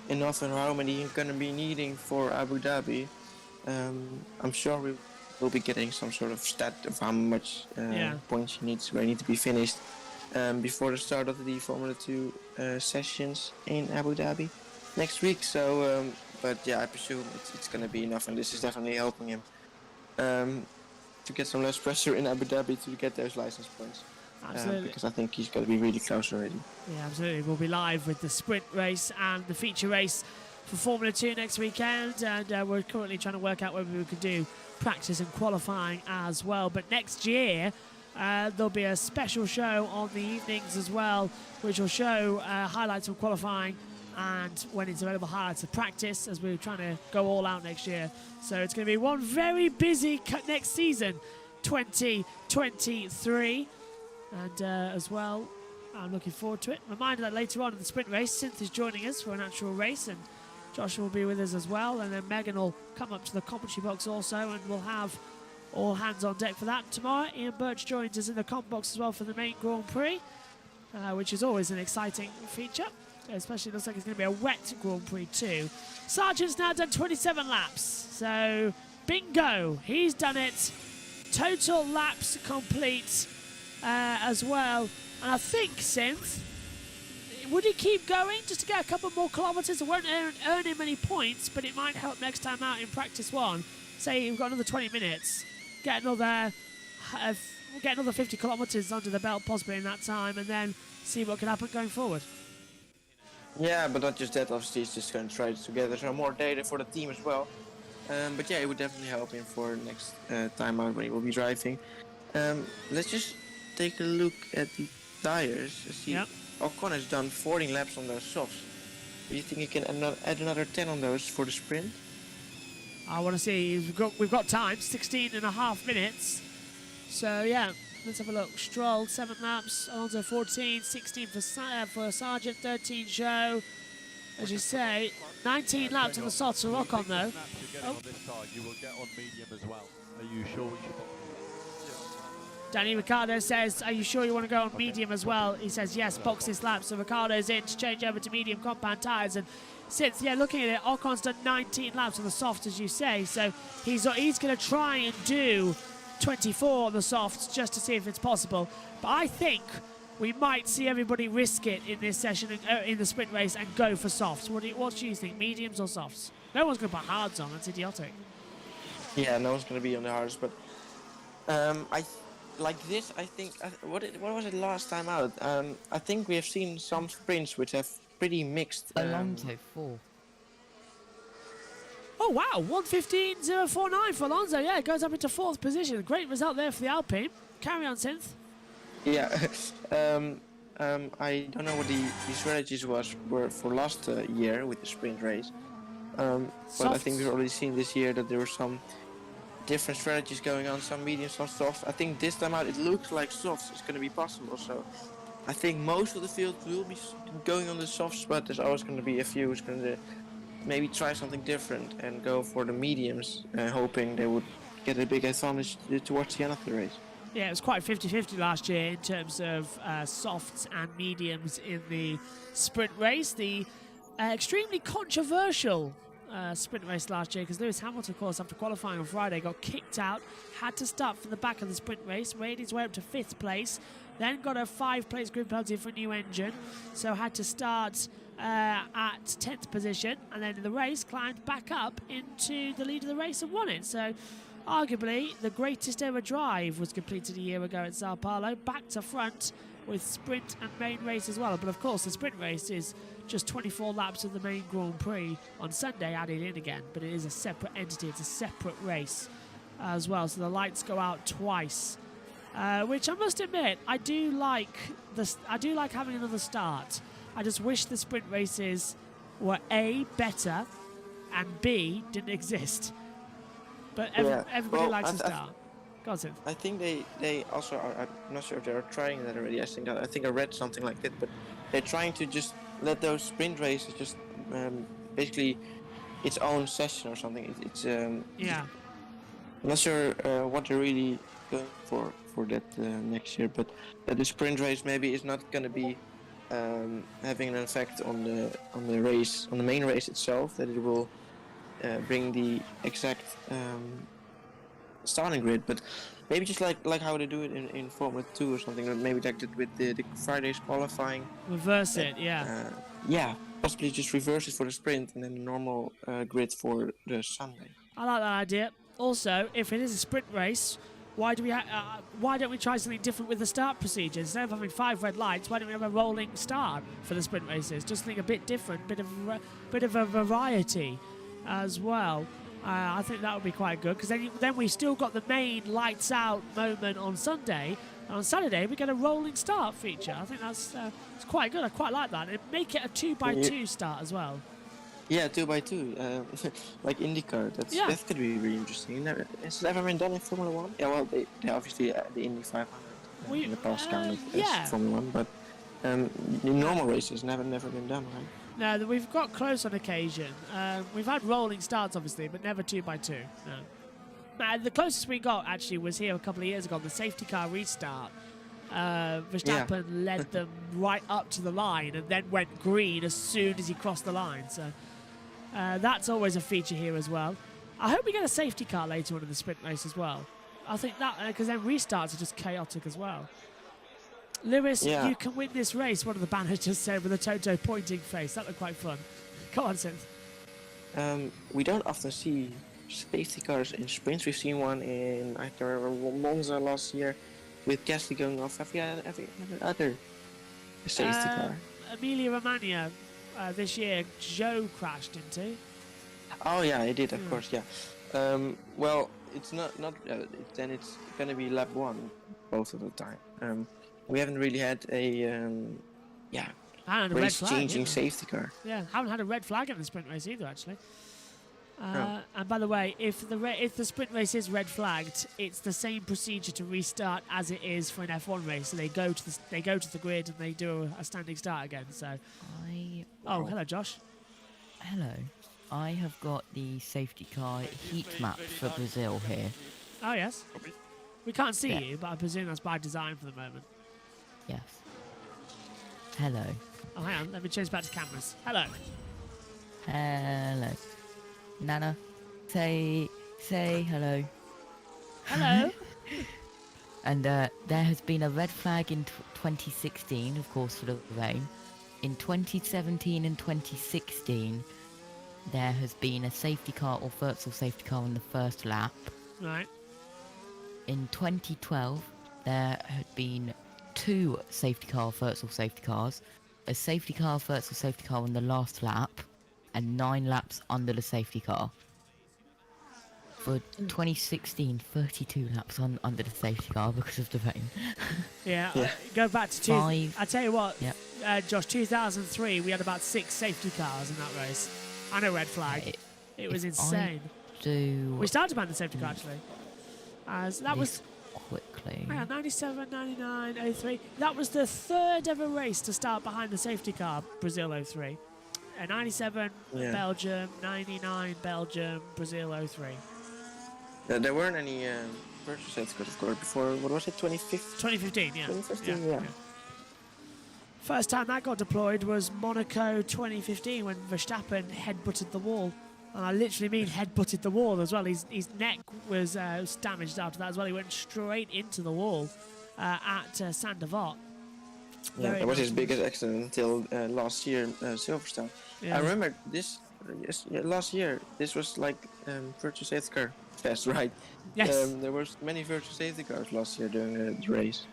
enough and how many he's going to be needing for Abu Dhabi. I'm sure we will be getting some sort of stat of how much points he needs, where he needs to be finished before the start of the Formula 2 sessions in Abu Dhabi next week. So, but yeah, I presume it's going to be enough, and this is definitely helping him to get some less pressure in Abu Dhabi to get those license points. Absolutely. Because I think he's going to be really close already. Yeah, absolutely. We'll be live with the sprint race and the feature race for Formula 2 next weekend, and we're currently trying to work out whether we could do practice and qualifying as well. But next year, there'll be a special show on the evenings as well, which will show highlights of qualifying and when it's available, highlights of practice, as we're trying to go all out next year. So it's going to be one very busy next season, 2023. And as well, I'm looking forward to it. Reminder that later on in the sprint race, Synth is joining us for an actual race, and Joshua will be with us as well. And then Megan will come up to the commentary box also, and we'll have all hands on deck for that. Tomorrow, Ian Birch joins us in the comp box as well for the main Grand Prix, which is always an exciting feature. Especially looks like it's going to be a wet Grand Prix too. Sargent's now done 27 laps, so bingo, he's done it. Total laps complete as well. And I think, Synth, would he keep going just to get a couple more kilometres? It won't earn him any points, but it might help next time out in practice one. Say you've got another 20 minutes, get another 50 kilometres under the belt possibly in that time, and then see what can happen going forward. Yeah, but not just that, obviously he's just going to try to gather some more data for the team as well. But yeah, it would definitely help him for next time out when he will be driving. Let's just take a look at the tires. See, Ocon has done 14 laps on those softs. Do you think he can add another 10 on those for the sprint? I want to see. We've got time, 16.5 minutes. So yeah, let's have a look. Stroll 7 laps, Alonso 14, 16 for Sargent, 13 Zhou. As you say, 19 laps on the softs for Ocon though. On this side, you will get on medium as well. Are you sure we should? Danny Ricciardo says, are you sure you want to go on medium as well? He says, yes, box this lap. So Ricciardo's in to change over to medium compound tyres. And since, looking at it, Ocon's done 19 laps on the softs, as you say. So he's going to try and do 24 on the softs just to see if it's possible. But I think we might see everybody risk it in this session, in the sprint race, and go for softs. What do you think, mediums or softs? No one's going to put hards on. That's idiotic. Yeah, no one's going to be on the hards. But like this, I think, what was it last time out? I think we have seen some sprints which have pretty mixed. Alonso 4. Oh wow, 1:15.049 for Alonso. Yeah, goes up into 4th position. Great result there for the Alpine. Carry on, Synth. Yeah, I don't know what the strategies were for last year with the sprint race. But I think we've already seen this year that there were some different strategies going on, some mediums, some softs. I think this time out it looks like softs is going to be possible, so I think most of the field will be going on the softs, but there's always going to be a few who's going to maybe try something different and go for the mediums, hoping they would get a big advantage towards the end of the race. Yeah, it was quite 50-50 last year in terms of softs and mediums in the sprint race. The extremely controversial sprint race last year, because Lewis Hamilton, of course, after qualifying on Friday, got kicked out, had to start from the back of the sprint race, made his way up to 5th place, then got a 5-place grid penalty for a new engine, so had to start at 10th position, and then in the race climbed back up into the lead of the race and won it. So arguably the greatest ever drive was completed a year ago at Sao Paulo, back to front with sprint and main race as well. But of course the sprint race is just 24 laps of the main Grand Prix on Sunday added in again, but it is a separate entity, it's a separate race as well. So the lights go out twice, which I must admit I do like. I do like having another start. I just wish the sprint races were A, better, and B, didn't exist. But everybody Well, likes to start. Go on, Synth. I think they also are. I'm not sure if they're trying that already. I think I read something like that, but they're trying to just let those sprint races just basically its own session or something. It's Yeah. I'm not sure what they're really going for that next year, but the sprint race maybe is not going to be having an effect on the race, on the main race itself. That it will bring the exact starting grid, but maybe just like how they do it in Formula 2 or something, or maybe like that with the Friday's qualifying. Reverse it, yeah. Yeah, possibly just reverse it for the sprint and then the normal grid for the Sunday. I like that idea. Also, if it is a sprint race, why don't we try something different with the start procedure? Instead of having 5 red lights, why don't we have a rolling start for the sprint races? Just something a bit different, bit of a variety as well. I think that would be quite good, because then we still got the main lights out moment on Sunday, and on Saturday we get a rolling start feature. I think that's it's quite good. I quite like that. And make it a 2x2 start as well. Yeah, 2x2, like IndyCar. That could be really interesting. Has it ever been done in Formula 1? Yeah, well, they obviously the Indy 500 in the past counted as Formula 1, but in normal races never been done, right? No, we've got close on occasion. We've had rolling starts, obviously, but never 2x2. No. The closest we got, actually, was here a couple of years ago on the safety car restart. Verstappen led them right up to the line and then went green as soon as he crossed the line. So that's always a feature here as well. I hope we get a safety car later on in the sprint race as well. I think that, because then restarts are just chaotic as well. Lewis, you can win this race, one of the banners just said with a Toto pointing face. That looked quite fun. Come on, Synth. We don't often see safety cars in sprints. We've seen one in, I can remember, Monza last year with Gasly going off. Have you had other safety car? Emilia Romagna this year, Joe crashed into. Oh yeah, it did, of course, yeah. Well, it's not then it's going to be lap 1 both of the time. We haven't really had a race-changing safety car. Yeah, haven't had a red flag in the sprint race either, actually. And by the way, if the sprint race is red flagged, it's the same procedure to restart as it is for an F1 race. So they go to the grid and they do a standing start again. So, hello, Josh. Hello. I have got the safety car heat map for Brazil here. Oh yes. We can't see you, but I presume that's by design for the moment. Yes. Hello. Oh, hang on. Let me change back to cameras. Hello. Hello. Nana, say hello. Hello. And there has been a red flag in 2016, of course, for the rain. In 2017 and 2016, there has been a safety car or virtual safety car on the first lap. Right. In 2012, there had been 2 safety car virtual safety cars, a safety car virtual safety car on the last lap, and 9 laps under the safety car. For 2016, 32 laps under the safety car because of the rain. Go back to 5. I tell you what, Josh, 2003, we had about 6 safety cars in that race. And a red flag. It was insane. We started by the safety car, actually. So that was quickly. 97, 99, 03. That was the 3rd ever race to start behind the safety car, Brazil 03. 97, Belgium, 99, Belgium, Brazil 03. There weren't any virtual safety cars, of course, before, what was it, 2015? 2015, yeah. 2015, yeah. First time that got deployed was Monaco 2015 when Verstappen head-butted the wall. And I literally mean head-butted the wall as well. His neck was damaged after that as well. He went straight into the wall at Saint-Devote. Yeah, that was his biggest accident until last year, Silverstone. I remember this last year. This was like virtual safety car fest, right? Yes. There was many virtual safety cars last year during the race.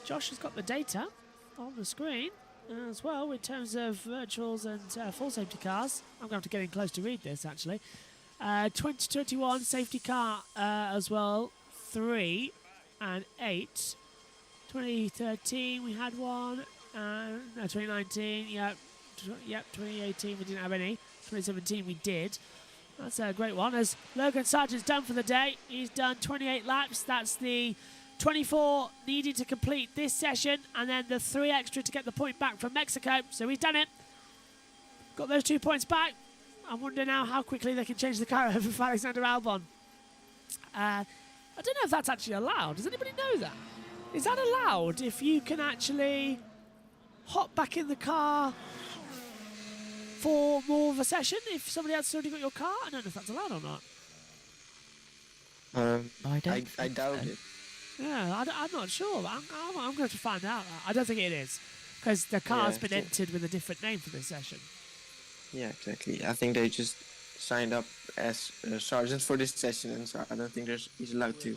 Josh has got the data on the screen as well in terms of virtuals and full safety cars. I'm going to have to get in close to read this, actually. 2021 safety car as well, 3 and 8. 2013 we had one. No, 2019, yep. 2018 we didn't have any. 2017 we did. That's a great one. As Logan Sargent's done for the day, he's done 28 laps. That's the 24 needed to complete this session, and then the 3 extra to get the point back from Mexico. So he's done it. Got those 2 points back. I wonder now how quickly they can change the car over for Alexander Albon. I don't know if that's actually allowed. Does anybody know that? Is that allowed if you can actually hop back in the car for more of a session if somebody else has already got your car? I don't know if that's allowed or not. I doubt it. Yeah, I'm not sure. I'm going to find out. I don't think it is, because the car's been entered with a different name for this session. Yeah, exactly. I think they just signed up as sergeants for this session, and so I don't think he's allowed to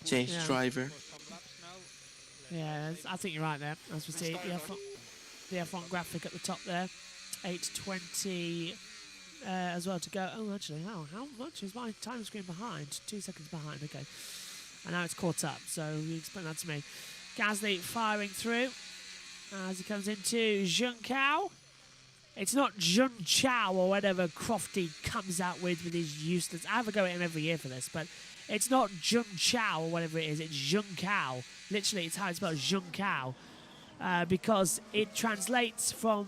change the driver. Yeah, I think you're right there. As we see, the F1 graphic at the top there. 8:20 as well to go. Oh, actually, how much is my time screen behind? 2 seconds behind, okay. And now it's caught up, so you explain that to me. Gasly firing through as he comes into Junkao. It's not Jun Chao or whatever Crofty comes out with his useless... I have a go at him every year for this, but it's not Jun Chao or whatever it is. It's Junkao. Literally, it's how it's spelled, Junkao. Because it translates from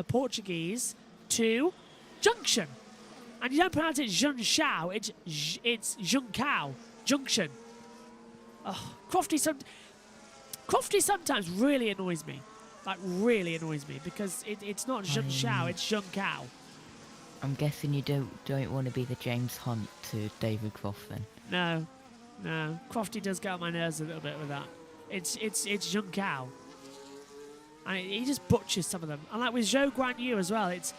Portuguese to junction. And you don't pronounce it Jun Chao, it's Junkao. Junction. Oh, Crofty sometimes really annoys me. Like, really annoys me, because it's not Jun Chao, it's Jun Cao. I'm guessing you don't want to be the James Hunt to David Croft then. No. Crofty does get on my nerves a little bit with that. It's Jun Cao. And he just butchers some of them. And like with Zhou Guan Yu as well, it's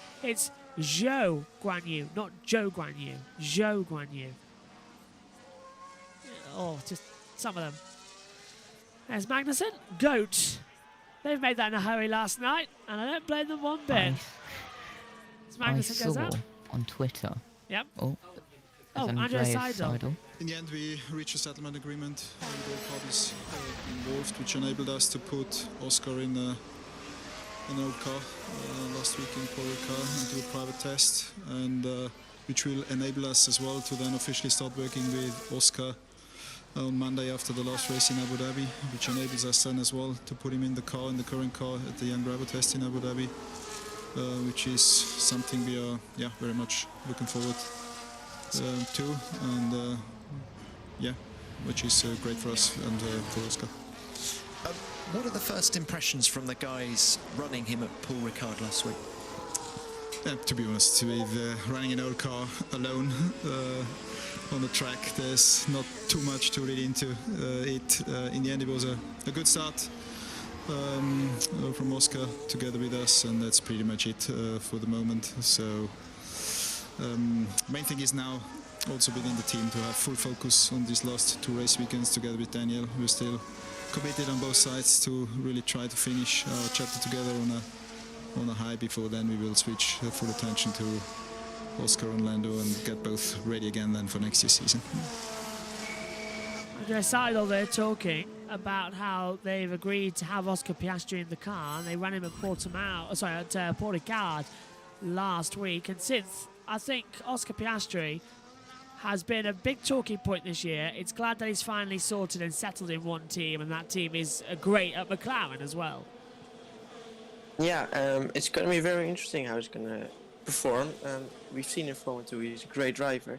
Zhou Guan Yu, not Zhou Guan Yu. Zhou Guan Yu. Oh, just some of them. There's Magnussen. Goat. They've made that in a hurry last night, and I don't blame them one bit. I saw on Twitter. Yep. Oh, Andreas Seidel. In the end, we reached a settlement agreement with all parties involved, which enabled us to put Oscar in an old car last week in Paul Ricard and do a private test, and which will enable us as well to then officially start working with Oscar on Monday after the last race in Abu Dhabi, which enables us then as well to put him in the current car at the Young Driver test in Abu Dhabi, which is something we are very much looking forward to, and which is great for us and for Oscar. What are the first impressions from the guys running him at Paul Ricard last week? To be honest, with running an old car alone on the track, there's not too much to read into it. In the end, it was a good start from Oscar together with us, and that's pretty much it for the moment. So main thing is now also within the team to have full focus on these last 2 race weekends together with Daniel. We're still committed on both sides to really try to finish our chapter together on a high. Before then, we will switch full attention to Oscar and Lando and get both ready again then for next year's season. Andreas Seidel there talking about how they've agreed to have Oscar Piastri in the car, and they ran him at Paul Ricard last week. And since I think Oscar Piastri has been a big talking point this year, it's glad that he's finally sorted and settled in one team, and that team is great at McLaren as well. Yeah, it's going to be very interesting how he's going to perform. We've seen him Formula 2, he's a great driver.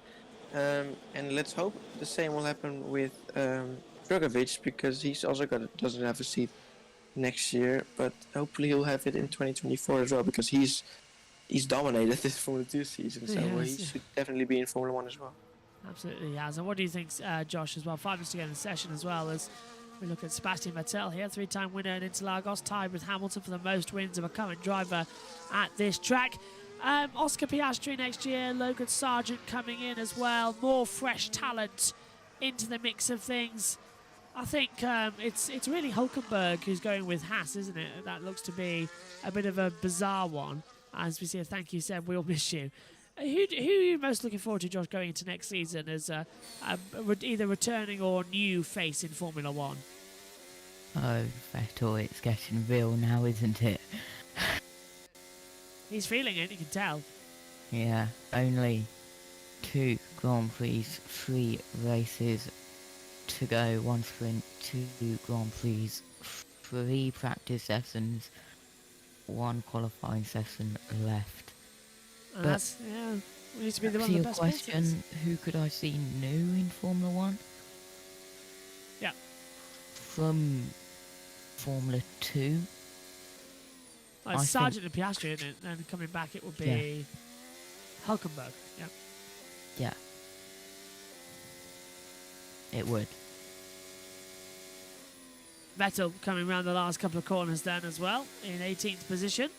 And let's hope the same will happen with Drugovich, because he's also doesn't have a seat next year, but hopefully he'll have it in 2024 as well, because he's dominated this Formula 2 season, so he should definitely be in Formula 1 as well. Absolutely, he has. And what do you think, Josh, as well? 5 minutes to go in the session as well, as we look at Sebastian Vettel here, 3-time winner in Interlagos, tied with Hamilton for the most wins of a current driver at this track. Oscar Piastri next year, Logan Sargent coming in as well, more fresh talent into the mix of things. I think it's really Hulkenberg who's going with Haas, isn't it? That looks to be a bit of a bizarre one. As we see a thank you, Seb, we'll miss you. Who are you most looking forward to, Josh, going into next season as either returning or new face in Formula One? Oh, Vettel, it's getting real now, isn't it? He's feeling it, you can tell. Yeah, only 2 Grand Prix, 3 races to go, 1 sprint, 2 Grand Prix, 3 practice sessions, 1 qualifying session left. And But that's, yeah, we need to be the one to of the your best question, places. who could I see new in Formula One? Yeah. From Formula 2? Well, it's I Sargent and Piastri, isn't it? And coming back, it would be Hulkenberg. Yeah. Yeah. It would. Vettel coming around the last couple of corners then as well in 18th position.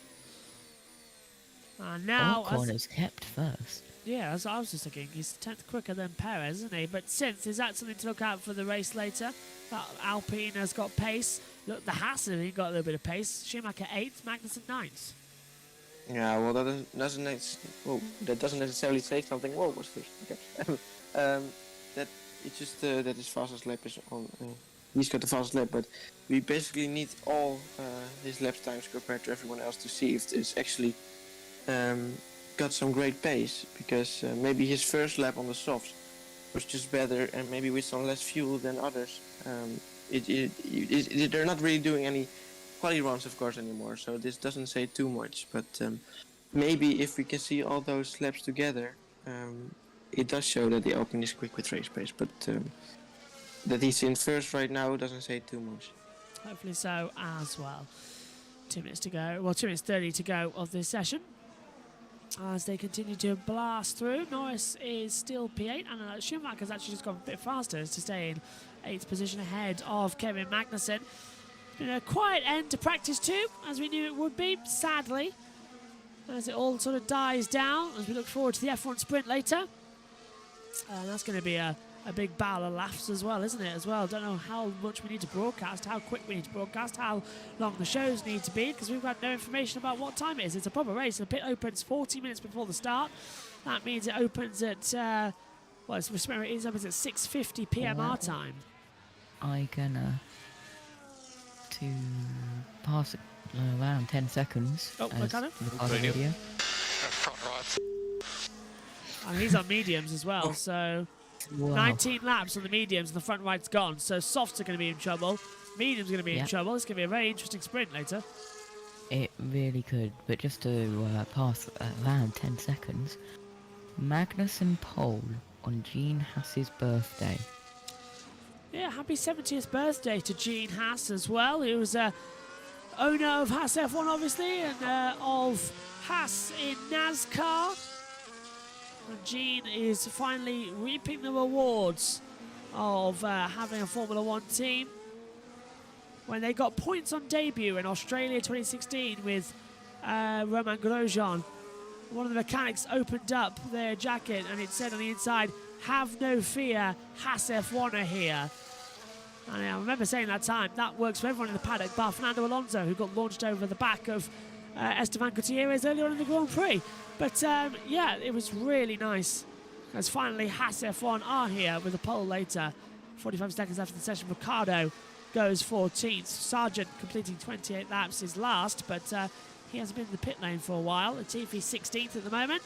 And now, All corners kept first. yeah, as I was just thinking, he's 10th quicker than Perez, isn't he? But since, is that something to look out for the race later? That Alpine has got pace. Look, the Haas have got a little bit of pace. Schumacher 8th, Magnussen 9th. Yeah, well, that doesn't necessarily say something. Whoa, what's this? Okay. That it's just that his fastest lap is on. He's got the fastest lap, but we basically need all his lap times compared to everyone else to see if it's actually got some great pace. Because maybe his first lap on the softs was just better, and maybe with some less fuel than others. They're not really doing any quali runs, of course, anymore, so this doesn't say too much, but maybe if we can see all those laps together, it does show that the Alpine is quick with race pace, but that he's in first right now doesn't say too much. Hopefully so as well. 2 minutes to go. Well, 2 minutes 30 to go of this session. As they continue to blast through, Norris is still P8, and Schumacher's actually just gone a bit faster to stay in 8th position ahead of Kevin Magnussen. It's been a quiet end to practice too, as we knew it would be, sadly, as it all sort of dies down as we look forward to the F1 sprint later. That's going to be a big battle of laughs as well, isn't it, as well? Don't know how much we need to broadcast, how quick we need to broadcast, how long the shows need to be, because we've got no information about what time it is. It's a proper race. The pit opens 40 minutes before the start. That means it opens at, it opens at 6:50 p.m. our time. I gonna to pass it around 10 seconds. Oh, as Ricardo? the video. And he's on mediums as well, so Wow. 19 laps on the mediums and the front right's gone. So softs are going to be in trouble. Mediums are going to be in trouble. It's going to be a very interesting sprint later. It really could, but just to pass around 10 seconds, Magnussen pole on Gene Haas's birthday. Yeah, happy 70th birthday to Gene Haas as well, who was owner of Haas F1, obviously, and of Haas in NASCAR. And Gene is finally reaping the rewards of having a Formula One team. When they got points on debut in Australia 2016 with Romain Grosjean, one of the mechanics opened up their jacket and it said on the inside, "Have no fear, Haas F1 are here." And I remember saying that time, that works for everyone in the paddock, bar Fernando Alonso, who got launched over the back of Esteban Gutierrez earlier on in the Grand Prix. But yeah, it was really nice, as finally Haas F1 are here with a pole later. 45 seconds after the session, Ricardo goes 14th. Sargent completing 28 laps is last, but he hasn't been in the pit lane for a while. Latifi 16th at the moment.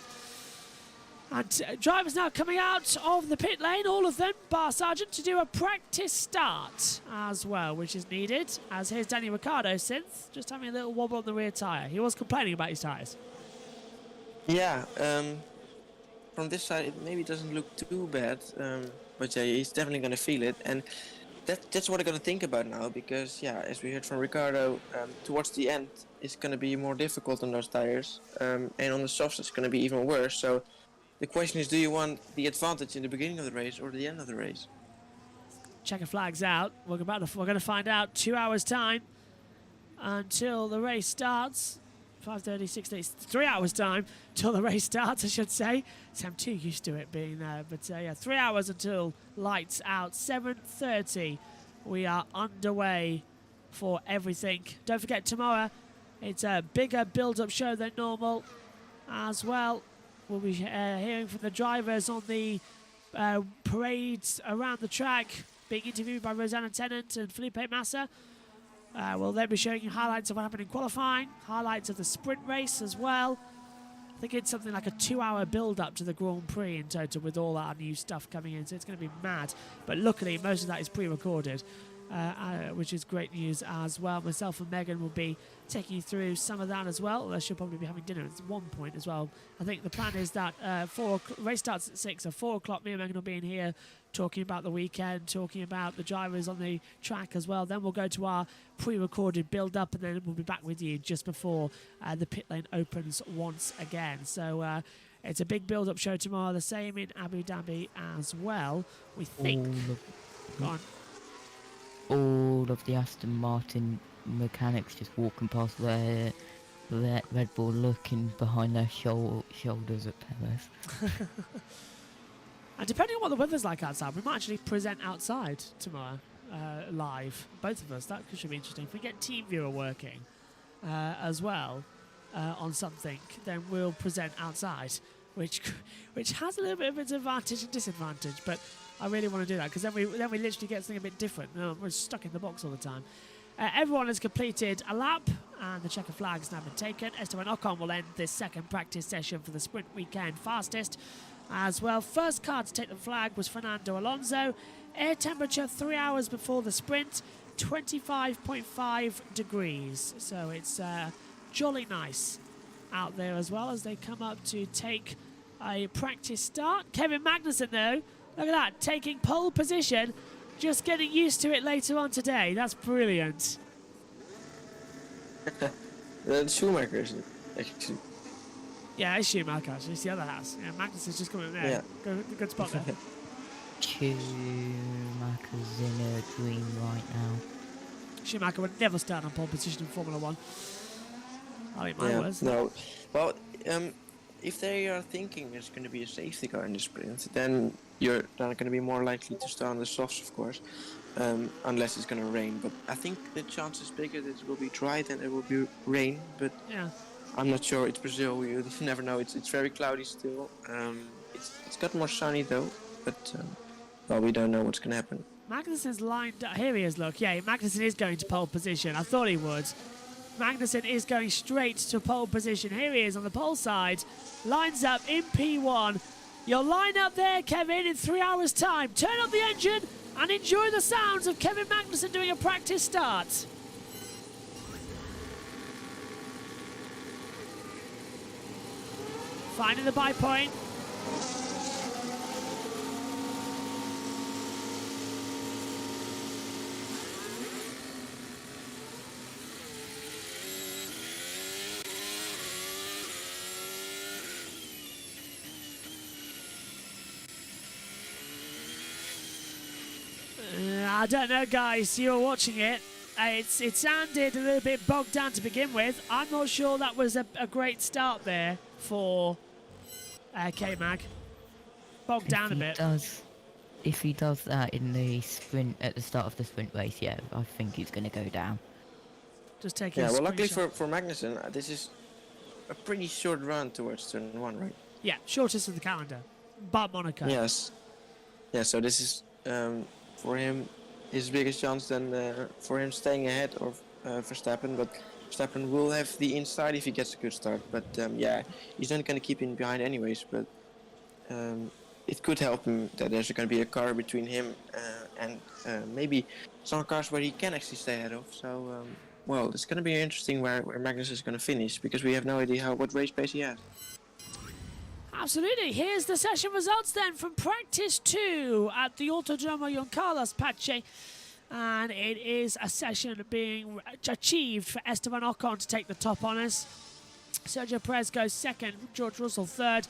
And drivers now coming out of the pit lane, all of them, bar Sargent, to do a practice start as well, which is needed. As here's Danny Ricciardo, synth, just having a little wobble on the rear tyre. He was complaining about his tyres. Yeah, from this side it maybe doesn't look too bad, but yeah, he's definitely going to feel it. And that's what I'm going to think about now, because yeah, as we heard from Ricardo, towards the end it's going to be more difficult on those tires, and on the softs it's going to be even worse. So the question is, do you want the advantage in the beginning of the race or the end of the race? Checker flags out. We're going to find out 2 hours time until the race starts. 5:30, 6:30, 3 hours time till the race starts, I should say. So I'm too used to it being there. But yeah, 3 hours until lights out. 7:30, we are underway for everything. Don't forget, tomorrow it's a bigger build-up show than normal as well. We'll be hearing from the drivers on the parades around the track, being interviewed by Rosanna Tennant and Felipe Massa. We'll then be showing you highlights of what happened in qualifying, highlights of the sprint race as well. I think it's something like a 2-hour build-up to the Grand Prix in total with all our new stuff coming in, so it's going to be mad. But luckily, most of that is pre-recorded, which is great news as well. Myself and Megan will be taking you through some of that as well, although she'll probably be having dinner at one point as well. I think the plan is that race starts at 6, so 4 o'clock, me and Megan will be in here talking about the weekend, talking about the drivers on the track as well. Then we'll go to our pre-recorded build-up, and then we'll be back with you just before the pit lane opens once again. So it's a big build-up show tomorrow, the same in Abu Dhabi as well, we think. Go on. All of the Aston Martin mechanics just walking past their Red Bull, looking behind their shoulders at Perez. And depending on what the weather's like outside, we might actually present outside tomorrow, live, both of us. That should be interesting. If we get TeamViewer working as well on something, then we'll present outside, which has a little bit of its advantage and disadvantage. But I really want to do that, because then we literally get something a bit different. No, we're stuck in the box all the time. Everyone has completed a lap, and the checker flag has now been taken. Esteban Ocon will end this second practice session for the sprint weekend fastest as well. First car to take the flag was Fernando Alonso. Air temperature 3 hours before the sprint, 25.5 degrees. So it's jolly nice out there as well as they come up to take a practice start. Kevin Magnussen, though, look at that, taking pole position, just getting used to it later on today. That's brilliant. The Schumacher is actually. Yeah, it's Schumacher. It's the other house. Yeah, Magnussen's just coming there. Yeah. Good spot there. Schumacher's in a dream right now. Schumacher would never start on pole position in Formula 1. I mean, my words. No. Well, if they are thinking there's going to be a safety car in the sprint, then you're going to be more likely to start on the softs, of course, unless it's going to rain. But I think the chance is bigger that it will be dry than it will be rain. But yeah, I'm not sure. It's Brazil. You never know. It's very cloudy still. It's got more sunny though, but well, we don't know what's going to happen. Magnussen's lined up. Here he is, look. Yeah, Magnussen is going to pole position. I thought he would. Magnussen is going straight to pole position. Here he is on the pole side. Lines up in P1. You'll line up there, Kevin, in 3 hours' time. Turn up the engine and enjoy the sounds of Kevin Magnussen doing a practice start. Finding the bye point. I don't know, guys. You were watching it. It sounded a little bit bogged down to begin with. I'm not sure that was a great start there for K-Mag. Bogged down a bit. If he does that in the sprint at the start of the sprint race, yeah, I think he's going to go down. Just taking. Yeah, well, luckily for Magnussen, this is a pretty short run towards turn 1, right? Yeah, shortest of the calendar, but Monaco. Yes. Yeah, so this is for him his biggest chance than for him staying ahead of Verstappen. But Verstappen will have the inside if he gets a good start. But yeah, he's not going to keep him behind anyways. But it could help him that there's going to be a car between him and maybe some cars where he can actually stay ahead of. So well, it's going to be interesting where Magnus is going to finish, because we have no idea what race pace he has. Absolutely. Here's the session results then from practice 2 at the Autodromo Juan Carlos Pache. And it is a session being achieved for Esteban Ocon to take the top honours. Sergio Perez goes second, George Russell third,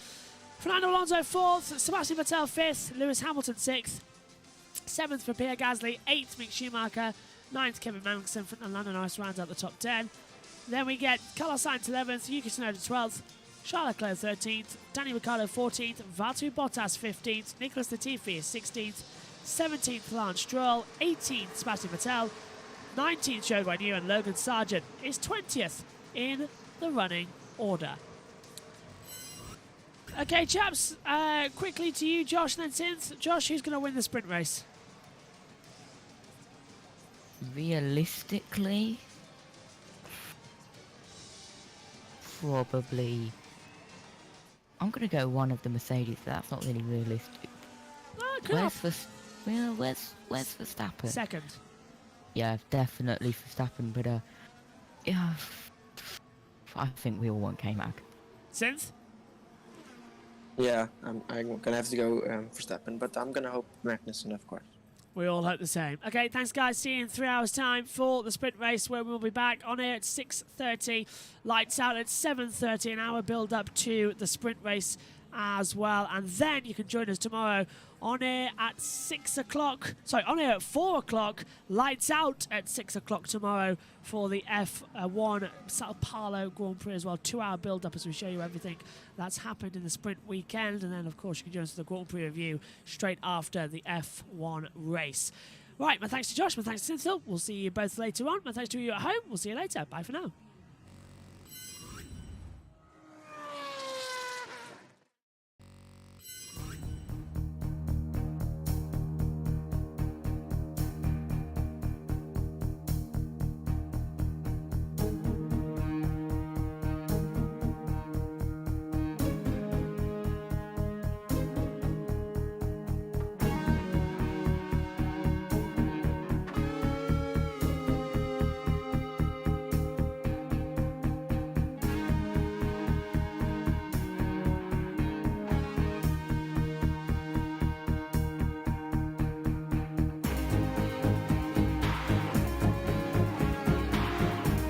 Fernando Alonso 4th, Sebastian Vettel 5th, Lewis Hamilton 6th, 7th for Pierre Gasly, 8th Mick Schumacher, 9th Kevin Magnussen, and Lando Norris rounds out the top 10. Then we get Carlos Sainz 11th, Yuki Tsunoda 12th, Charles Leclerc 13th, Danny Ricciardo 14th, Valtteri Bottas 15th, Nicholas Latifi is 16th, 17th Lance Stroll, 18th Sebastian Vettel, 19th Zhou Guanyu, and Logan Sargent is 20th in the running order. Okay, chaps, quickly to you, Josh, and then Synth. Josh, who's going to win the sprint race? Realistically, probably. I'm going to go one of the Mercedes, but that's not really realistic. Where's Verstappen? Second. Yeah, definitely Verstappen, but yeah, I think we all want K-Mag. Synth? Yeah, I'm gonna have to go Verstappen, but I'm gonna hope Magnussen, of course. We all hope the same. Okay, thanks, guys. See you in 3 hours' time for the sprint race, where we'll be back on air at 6:30. Lights out at 7:30, an hour build up to the sprint race as well. And then you can join us tomorrow on air at 6 o'clock. Sorry, on air at 4 o'clock. Lights out at 6 o'clock tomorrow for the F1 Sao Paulo Grand Prix as well. 2-hour build up as we show you everything that's happened in the sprint weekend. And then, of course, you can join us for the Grand Prix review straight after the F1 race. Right, my thanks to Josh, my thanks to Cynthia. We'll see you both later on. My thanks to you at home. We'll see you later. Bye for now.